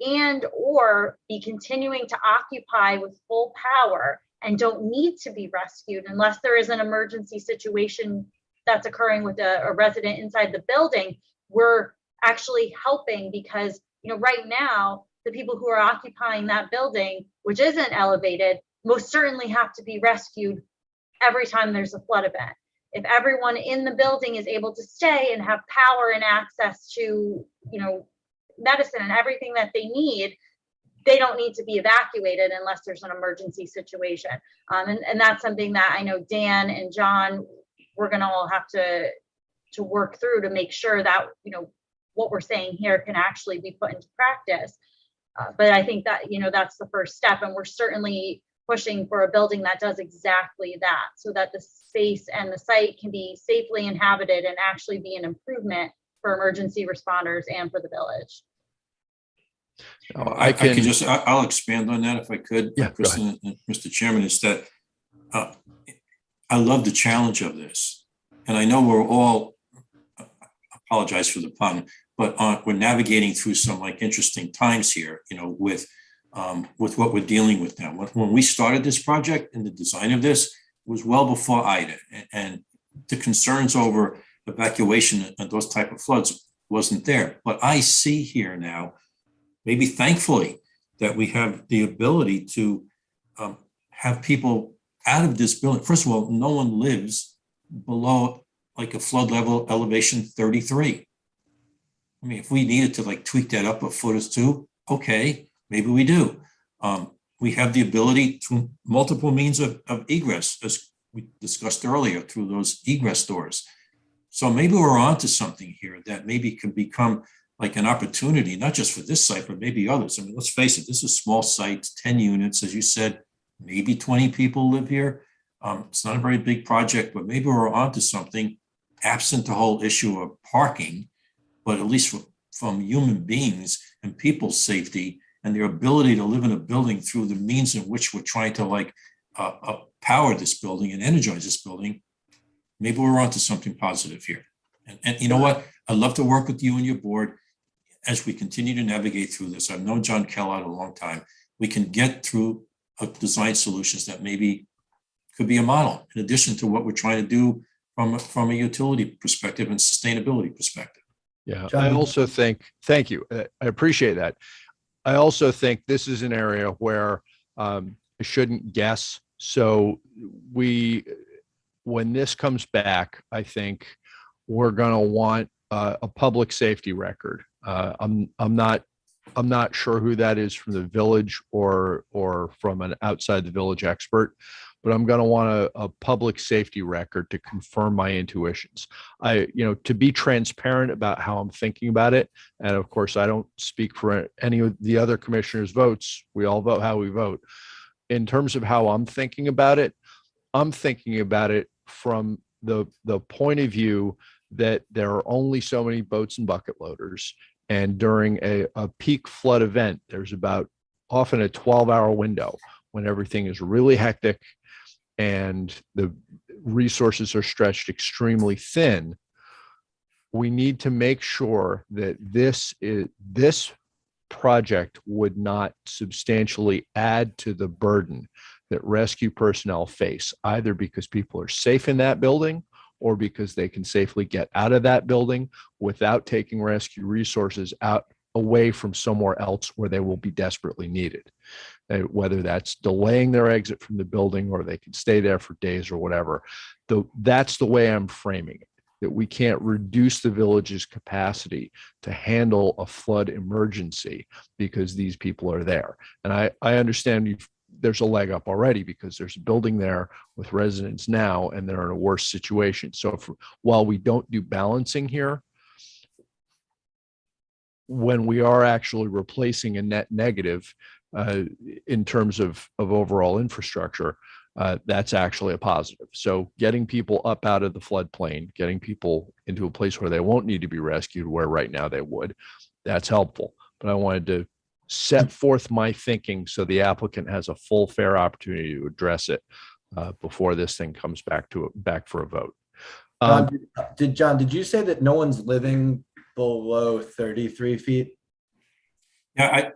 and or be continuing to occupy with full power and don't need to be rescued unless there is an emergency situation that's occurring with a resident inside the building, we're actually helping because, right now, the people who are occupying that building, which isn't elevated, most certainly have to be rescued every time there's a flood event. If everyone in the building is able to stay and have power and access to, medicine and everything that they need, they don't need to be evacuated unless there's an emergency situation. And that's something that I know Dan and John, we're going to all have to work through to make sure that, what we're saying here can actually be put into practice. But I think that, that's the first step. And we're certainly pushing for a building that does exactly that, so that the space and the site can be safely inhabited and actually be an improvement for emergency responders and for the village. I'll expand on that if I could. Yeah, Kristen and Mr. Chairman, is that I love the challenge of this. And I know we're all, apologize for the pun, but we're navigating through some interesting times here, with what we're dealing with now. When we started this project and the design of this, it was well before Ida, and the concerns over evacuation and those type of floods wasn't there. But I see here now, maybe thankfully, that we have the ability to have people out of this building. First of all, no one lives below a flood level elevation 33. I mean, if we needed to tweak that up a foot or two, okay, maybe we do. We have the ability to multiple means of egress, as we discussed earlier, through those egress doors. So maybe we're onto something here that maybe could become an opportunity, not just for this site, but maybe others. I mean, let's face it, this is a small site, 10 units, as you said, maybe 20 people live here. It's not a very big project, but maybe we're onto something, absent the whole issue of parking, but at least from human beings and people's safety and their ability to live in a building through the means in which we're trying to power this building and energize this building. Maybe we're onto something positive here. And you know what? I'd love to work with you and your board as we continue to navigate through this. I've known John Kellogg a long time. We can get through design solutions that maybe could be a model in addition to what we're trying to do from a utility perspective and sustainability perspective. Yeah, John, I also think, thank you. I appreciate that. I also think this is an area where I shouldn't guess. So when this comes back, I think we're going to want a public safety record. I'm not sure who that is from the village or from an outside the village expert, but I'm going to want a public safety record to confirm my intuitions. To be transparent about how I'm thinking about it. And of course, I don't speak for any of the other commissioners' votes. We all vote how we vote. In terms of how I'm thinking about it, I'm thinking about it from the point of view that there are only so many boats and bucket loaders. And during a peak flood event, there's about often a 12-hour window when everything is really hectic and the resources are stretched extremely thin. We need to make sure that this project would not substantially add to the burden that rescue personnel face, either because people are safe in that building or because they can safely get out of that building without taking rescue resources out away from somewhere else where they will be desperately needed. Whether that's delaying their exit from the building or they can stay there for days or whatever. That's the way I'm framing it, that we can't reduce the village's capacity to handle a flood emergency because these people are there. And I understand there's a leg up already because there's a building there with residents now and they're in a worse situation. So while we don't do balancing here, when we are actually replacing a net negative in terms of overall infrastructure, that's actually a positive. So getting people up out of the floodplain, getting people into a place where they won't need to be rescued, where right now they would, that's helpful. But I wanted to set forth my thinking so the applicant has a full, fair opportunity to address it before this thing comes back for a vote. John, did you say that no one's living below 33 feet? Yeah,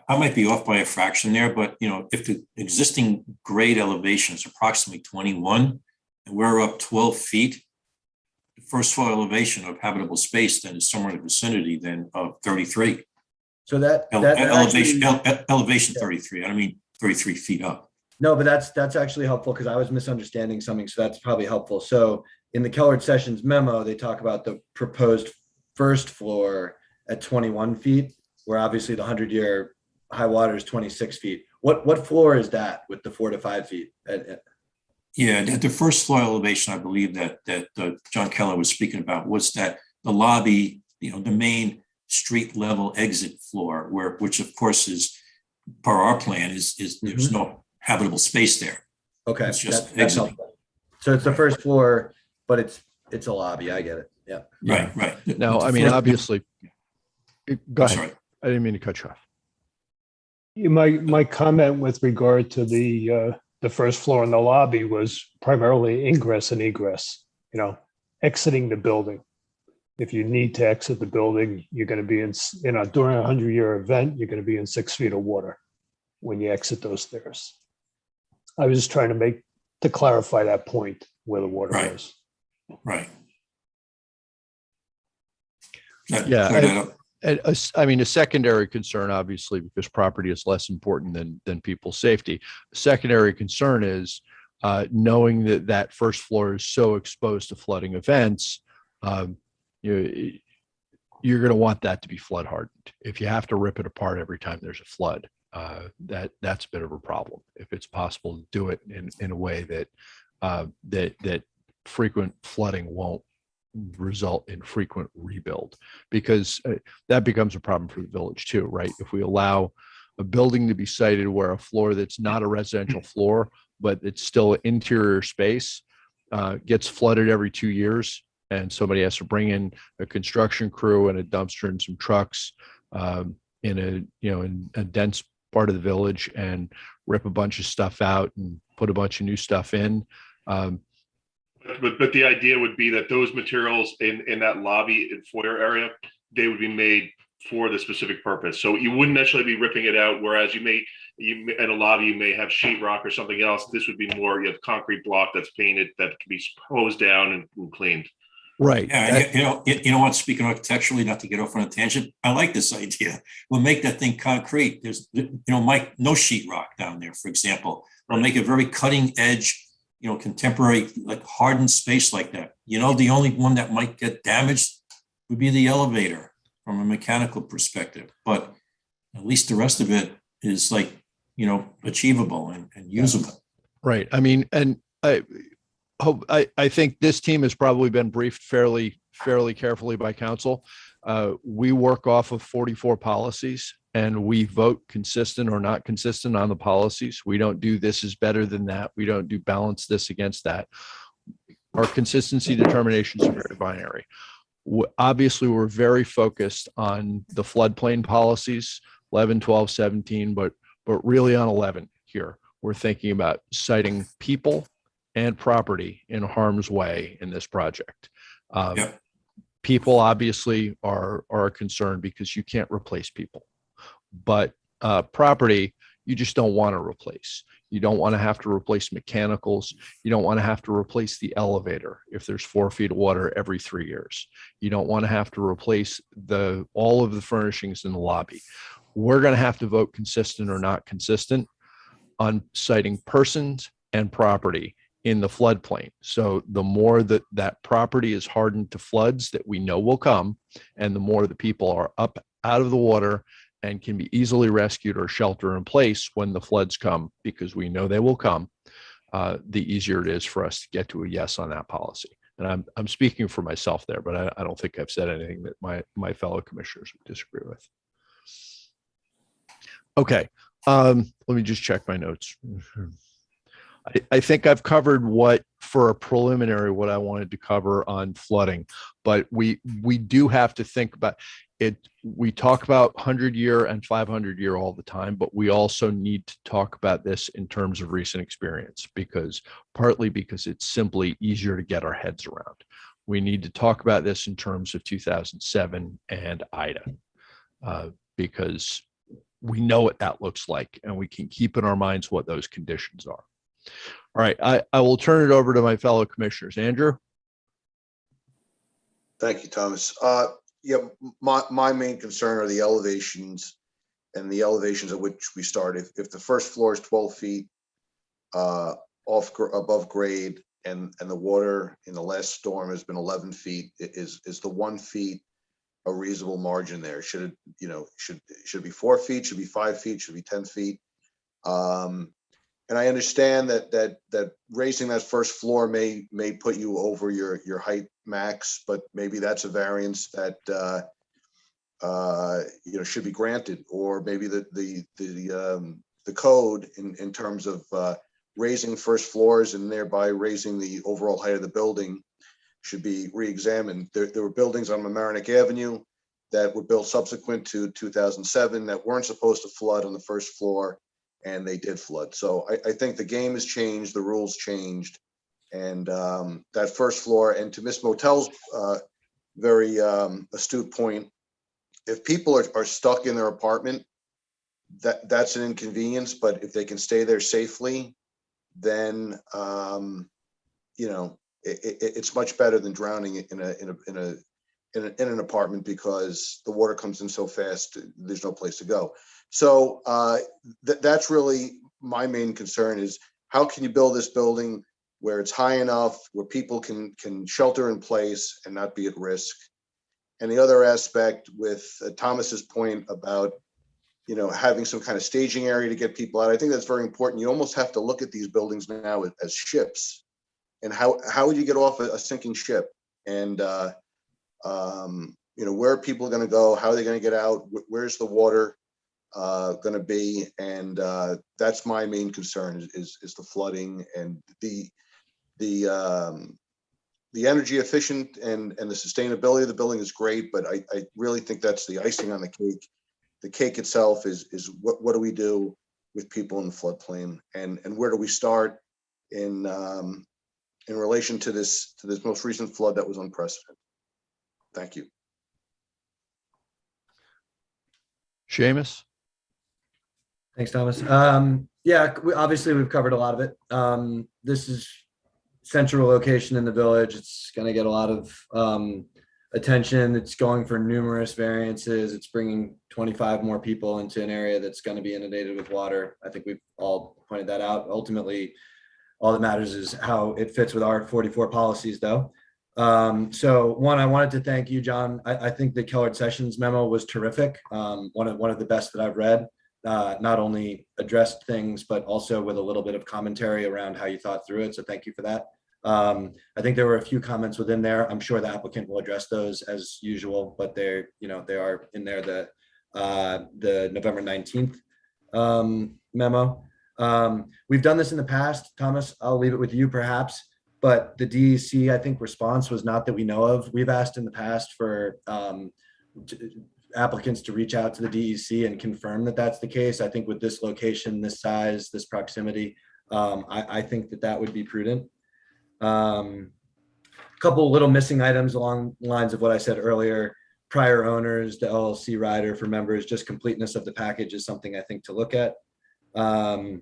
I might be off by a fraction there, but if the existing grade elevation is approximately 21 and we're up 12 feet, first floor elevation of habitable space then is somewhere in the vicinity then of 33. So that Elevation, actually, elevation 33. I don't mean 33 feet up. no, but that's actually helpful because I was misunderstanding something. So that's probably helpful. So in the Kellard Sessions memo, they talk about the proposed first floor at 21 feet, where obviously the 100-year high water is 26 feet. What floor is that with the 4 to 5 feet? Yeah, at the first floor elevation, I believe that John Keller was speaking about was that the lobby, the main street level exit floor, which of course is per our plan is there's no habitable space there. Okay, It's just that's exiting. helpful. So it's the first floor, but it's a lobby. I get it. Yeah. Right. Now, I mean, obviously, go ahead. Sorry. I didn't mean to cut you off. My comment with regard to the first floor in the lobby was primarily ingress and egress, exiting the building. If you need to exit the building, you're going to be during a 100-year event, you're going to be in 6 feet of water when you exit those stairs. I was just trying to clarify that point where the water was. Right. Yeah. And I mean, a secondary concern, obviously, because property is less important than people's safety. A secondary concern is knowing that first floor is so exposed to flooding events. You're going to want that to be flood hardened. If you have to rip it apart every time there's a flood, that's a bit of a problem. If it's possible to do it in a way that frequent flooding won't result in frequent rebuild, because that becomes a problem for the village too, right? If we allow a building to be sited where a floor that's not a residential floor, but it's still interior space, gets flooded every 2 years, and somebody has to bring in a construction crew and a dumpster and some trucks in a dense part of the village and rip a bunch of stuff out and put a bunch of new stuff in. But the idea would be that those materials in that lobby and foyer area, they would be made for the specific purpose. So you wouldn't necessarily be ripping it out. Whereas you in a lobby, you may have sheetrock or something else. This would be more, you have concrete block that's painted that can be hosed down and cleaned. Right. Yeah, you know what? Speaking architecturally, not to get off on a tangent, I like this idea. We'll make that thing concrete. There's, Mike, no sheetrock down there, for example. We'll make a very cutting edge, contemporary, like hardened space like that. The only one that might get damaged would be the elevator from a mechanical perspective, but at least the rest of it is achievable and usable. Right. I mean, and I think this team has probably been briefed fairly carefully by council. We work off of 44 policies and we vote consistent or not consistent on the policies. We don't do this is better than that. We don't do balance this against that. Our consistency determinations are very binary. Obviously, we're very focused on the floodplain policies, 11, 12, 17, but really on 11 here. We're thinking about citing people and property in harm's way in this project. People obviously are a concern because you can't replace people, but property, you just don't want to replace. You don't want to have to replace mechanicals. You don't want to have to replace the elevator if there's 4 feet of water every 3 years. You don't want to have to replace all of the furnishings in the lobby. We're going to have to vote consistent or not consistent on citing persons and property in the floodplain. So the more that property is hardened to floods that we know will come, and the more the people are up out of the water and can be easily rescued or shelter in place when the floods come, because we know they will come, the easier it is for us to get to a yes on that policy. And I'm speaking for myself there, but I don't think I've said anything that my fellow commissioners would disagree with. Okay, let me just check my notes. I think I've covered what I wanted to cover on flooding, but we do have to think about it. We talk about 100-year and 500-year all the time, but we also need to talk about this in terms of recent experience, partly because it's simply easier to get our heads around. We need to talk about this in terms of 2007 and Ida, because we know what that looks like and we can keep in our minds what those conditions are. All right, I will turn it over to my fellow commissioners. Andrew? Thank you, Thomas. Yeah, my main concern are the elevations and the elevations at which we start. If the first floor is 12 feet above grade, and the water in the last storm has been 11 feet, is the 1 feet a reasonable margin there? Should it, should it be 4 feet? Should it be 5 feet? Should it be 10 feet? And I understand that raising that first floor may put you over your height max, but maybe that's a variance that should be granted, or maybe the code in terms of raising first floors and thereby raising the overall height of the building should be re-examined. There were buildings on Mamaroneck Avenue that were built subsequent to 2007 that weren't supposed to flood on the first floor, and they did flood. So I think the game has changed, the rules changed, and that first floor, and to Miss Motel's very astute point, if people are stuck in their apartment, that's an inconvenience, but if they can stay there safely, then it's much better than drowning in an apartment, because the water comes in so fast, there's no place to go. So that's really my main concern, is how can you build this building where it's high enough, where people can shelter in place and not be at risk. And the other aspect with Thomas's point about, having some kind of staging area to get people out, I think that's very important. You almost have to look at these buildings now as ships, and how would you get off a sinking ship? And where are people going to go? How are they going to get out? Where's the water going to be? And that's my main concern, is the flooding and the energy efficient and the sustainability of the building is great, but I really think that's the icing on the cake. The cake itself is what do we do with people in the floodplain, and where do we start in relation to this most recent flood that was unprecedented. Thank you. Seamus? Thanks, Thomas. Yeah, obviously we've covered a lot of it. This is central location in the village. It's going to get a lot of attention. It's going for numerous variances. It's bringing 25 more people into an area that's going to be inundated with water. I think we've all pointed that out. Ultimately, all that matters is how it fits with our 44 policies, though. So one, I wanted to thank you, John. I think the Kellard Sessions memo was terrific. One of the best that I've read. Not only addressed things, but also with a little bit of commentary around how you thought through it. So thank you for that. I think there were a few comments within there. I'm sure the applicant will address those as usual, but they are in there, the November 19th memo. We've done this in the past. Thomas, I'll leave it with you perhaps, but the DEC, I think, response was not that we know of. We've asked in the past for applicants to reach out to the DEC and confirm that that's the case. I think with this location, this size, this proximity, I think that would be prudent. A couple little missing items along the lines of what I said earlier. Prior owners, the LLC rider for members, just completeness of the package is something I think to look at. That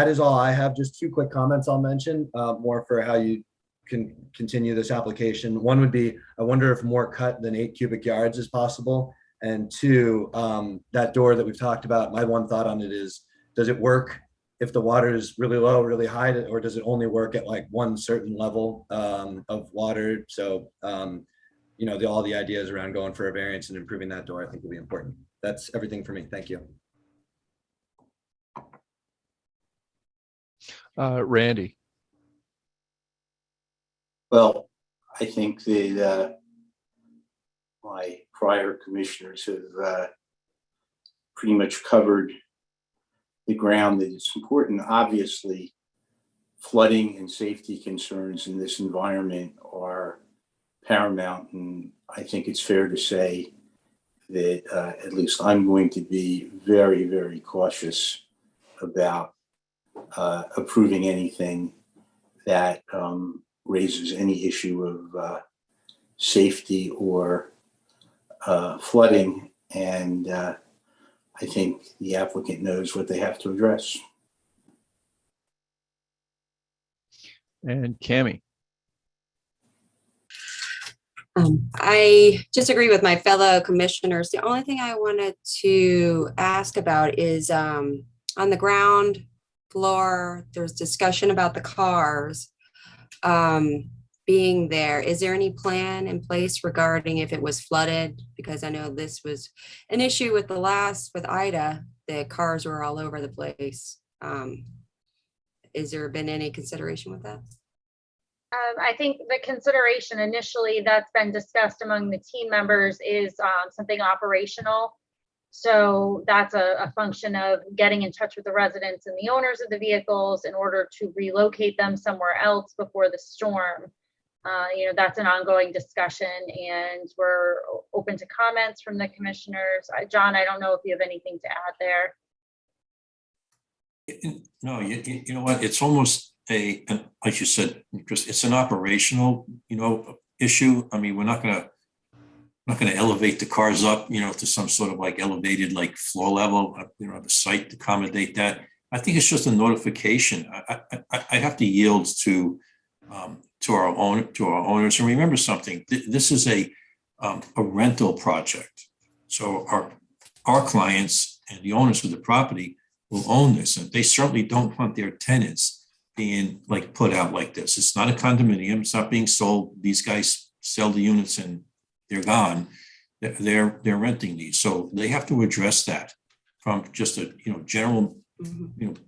is all I have. Just two quick comments I'll mention, more for how you can continue this application. One would be, I wonder if more cut than 8 cubic yards is possible. And two, that door that we've talked about, my one thought on it is, does it work if the water is really low, really high, or does it only work at like one certain level of water? So, all the ideas around going for a variance and improving that door, I think will be important. That's everything for me. Thank you. Randy? Well, I think that my prior commissioners have pretty much covered the ground that is important. Obviously, flooding and safety concerns in this environment are paramount, and I think it's fair to say that at least I'm going to be very, very cautious about approving anything that raises any issue of safety or flooding, and I think the applicant knows what they have to address. And Cammie. I just agree with my fellow commissioners. The only thing I wanted to ask about is on the ground floor, there's discussion about the cars being there. Is there any plan in place regarding if it was flooded? Because I know this was an issue with with Ida, the cars were all over the place. Is there been any consideration with that? I think the consideration initially that's been discussed among the team members is something operational. So that's a function of getting in touch with the residents and the owners of the vehicles in order to relocate them somewhere else before the storm. That's an ongoing discussion, and we're open to comments from the commissioners. John, I don't know if you have anything to add there. No, you know what? It's almost like you said, Chris, it's an operational, issue. I mean, we're not going to elevate the cars up, to some sort of like elevated, like floor level, the site to accommodate that. I think it's just a notification. I have to yield to our owners. And remember something, this is a rental project. So our clients and the owners of the property will own this, and they certainly don't want their tenants being like put out like this. It's not a condominium. It's not being sold. These guys sell the units and they're gone. They're renting these, so they have to address that from just a general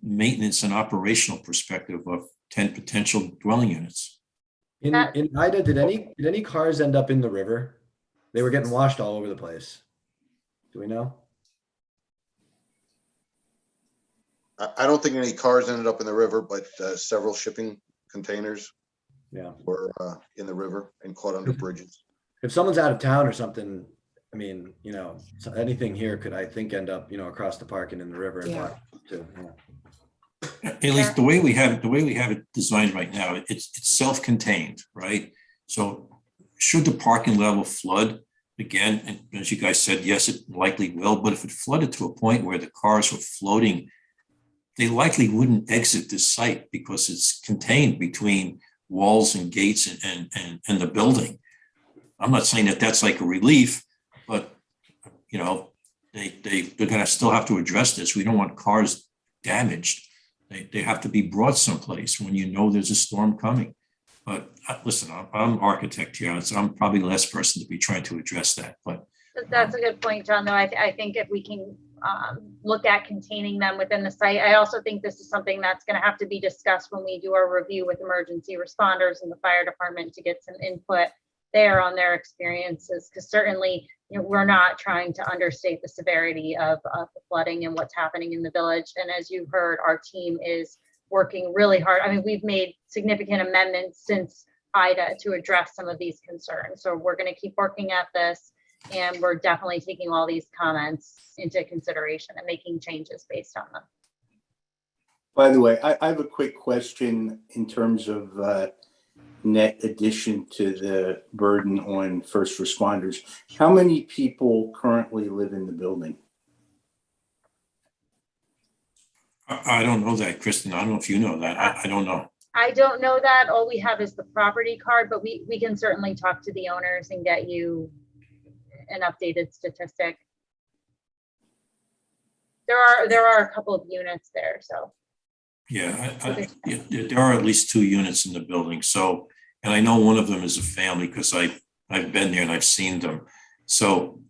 maintenance and operational perspective of 10 potential dwelling units. In Ida, did any cars end up in the river? They were getting washed all over the place. Do we know? I don't think any cars ended up in the river, but several shipping containers were in the river and caught under bridges. If someone's out of town or something, I mean, anything here could, I think, end up, across the park and in the river and block too. At least the way we have it designed right now, it's self-contained, right? So should the parking level flood again, and as you guys said, yes, it likely will, but if it flooded to a point where the cars were floating, they likely wouldn't exit this site because it's contained between walls and gates and the building. I'm not saying that that's like a relief, but they're going to still have to address this. We don't want cars damaged. They have to be brought someplace when there's a storm coming. But listen, I'm an architect here, so I'm probably the last person to be trying to address that. But that's a good point, John, though. I think if we can look at containing them within the site. I also think this is something that's going to have to be discussed when we do our review with emergency responders and the fire department to get some input there on their experiences, because certainly we're not trying to understate the severity of the flooding and what's happening in the village. And as you heard, our team is working really hard. I mean, we've made significant amendments since Ida to address some of these concerns. So we're going to keep working at this, and we're definitely taking all these comments into consideration and making changes based on them. By the way, I have a quick question in terms of net addition to the burden on first responders. How many people currently live in the building? I don't know that, Kristen. I don't know if you know that. I don't know. I don't know that. All we have is the property card, but we can certainly talk to the owners and get you an updated statistic. There are a couple of units there, so. Yeah, there are at least 2 units in the building. So, and I know one of them is a family because I've been there and I've seen them. So,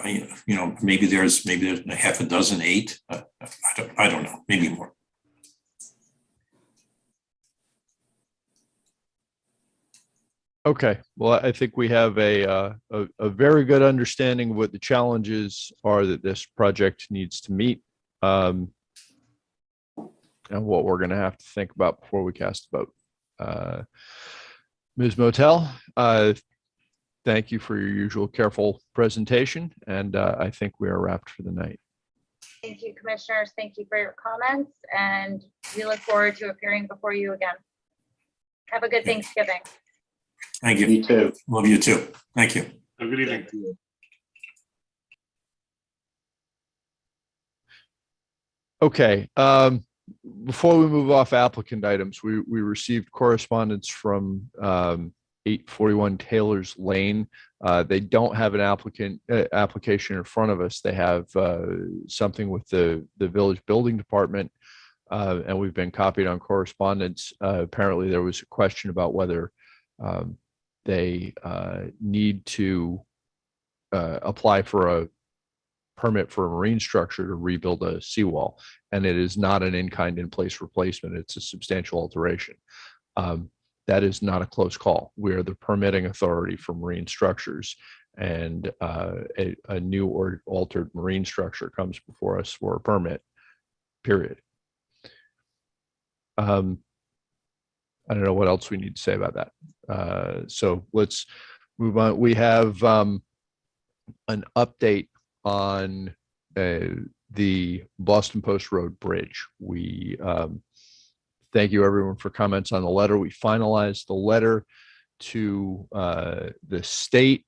maybe there's a half a dozen, 8. I don't know, maybe more. Okay, well, I think we have a very good understanding of what the challenges are that this project needs to meet, and what we're going to have to think about before we cast a vote. Ms. Motel, thank you for your usual careful presentation, and I think we are wrapped for the night. Thank you, commissioners. Thank you for your comments, and we look forward to appearing before you again. Have a good Thanksgiving. Thank you. You too. Love you too. Thank you. Have a good evening. Thank you. Okay, Before we move off applicant items, we received correspondence from 841 Taylor's Lane. They don't have an application in front of us. They have something with the village building department, and we've been copied on correspondence. Apparently, there was a question about whether they need to apply for a permit for a marine structure to rebuild a seawall, and it is not an in-kind in-place replacement. It's a substantial alteration. That is not a close call. We are the permitting authority for marine structures, and a new or altered marine structure comes before us for a permit, period. I don't know what else we need to say about that. So let's move on. We have an update on the Boston Post Road Bridge. We thank you everyone for comments on the letter. We finalized the letter to the state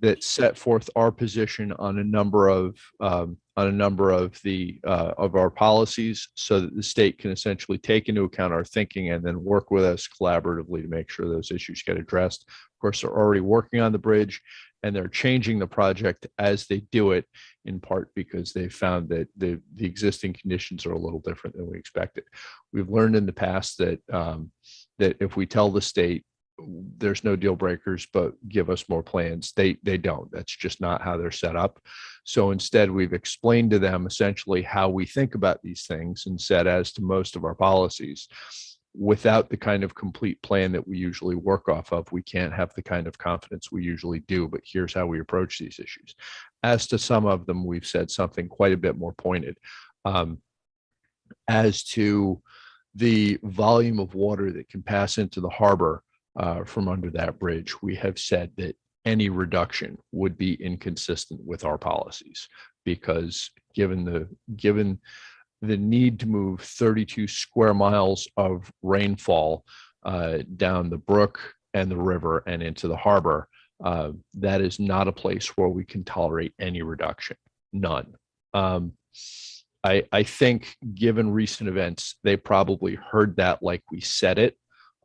that set forth our position on a number of our policies, so that the state can essentially take into account our thinking and then work with us collaboratively to make sure those issues get addressed. Of course, they're already working on the bridge, and they're changing the project as they do it, in part because they found that the existing conditions are a little different than we expected. We've learned in the past that that if we tell the state there's no deal breakers, but give us more plans, they don't. That's just not how they're set up. So instead, we've explained to them essentially how we think about these things, and said, as to most of our policies, without the kind of complete plan that we usually work off of, we can't have the kind of confidence we usually do, but here's how we approach these issues. As to some of them, we've said something quite a bit more pointed. As to the volume of water that can pass into the harbor from under that bridge, we have said that any reduction would be inconsistent with our policies, because given the need to move 32 square miles of rainfall down the brook and the river and into the harbor, that is not a place where we can tolerate any reduction, none. I think, given recent events, they probably heard that like we said it,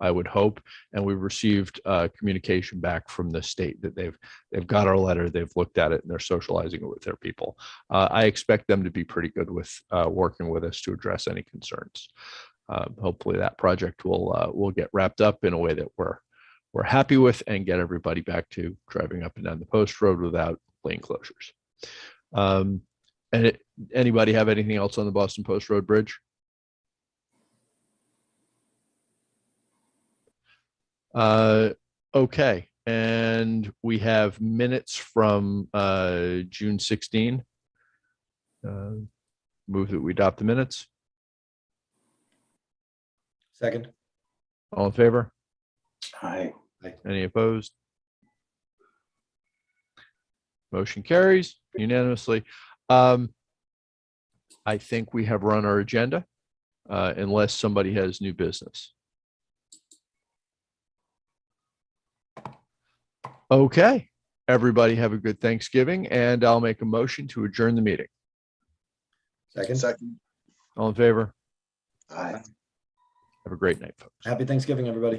I would hope, and we've received communication back from the state that they've got our letter, they've looked at it, and they're socializing it with their people. I expect them to be pretty good with working with us to address any concerns. Hopefully that project will get wrapped up in a way that we're happy with, and get everybody back to driving up and down the post road without lane closures. And anybody have anything else on the Boston Post Road Bridge? Okay, and we have minutes from June 16. Move that we adopt the minutes. Second. All in favor? Aye. Any opposed? Motion carries unanimously. I think we have run our agenda, unless somebody has new business. Okay, everybody have a good Thanksgiving, and I'll make a motion to adjourn the meeting. Second. All in favor? Aye. Have a great night, folks. Happy Thanksgiving, everybody.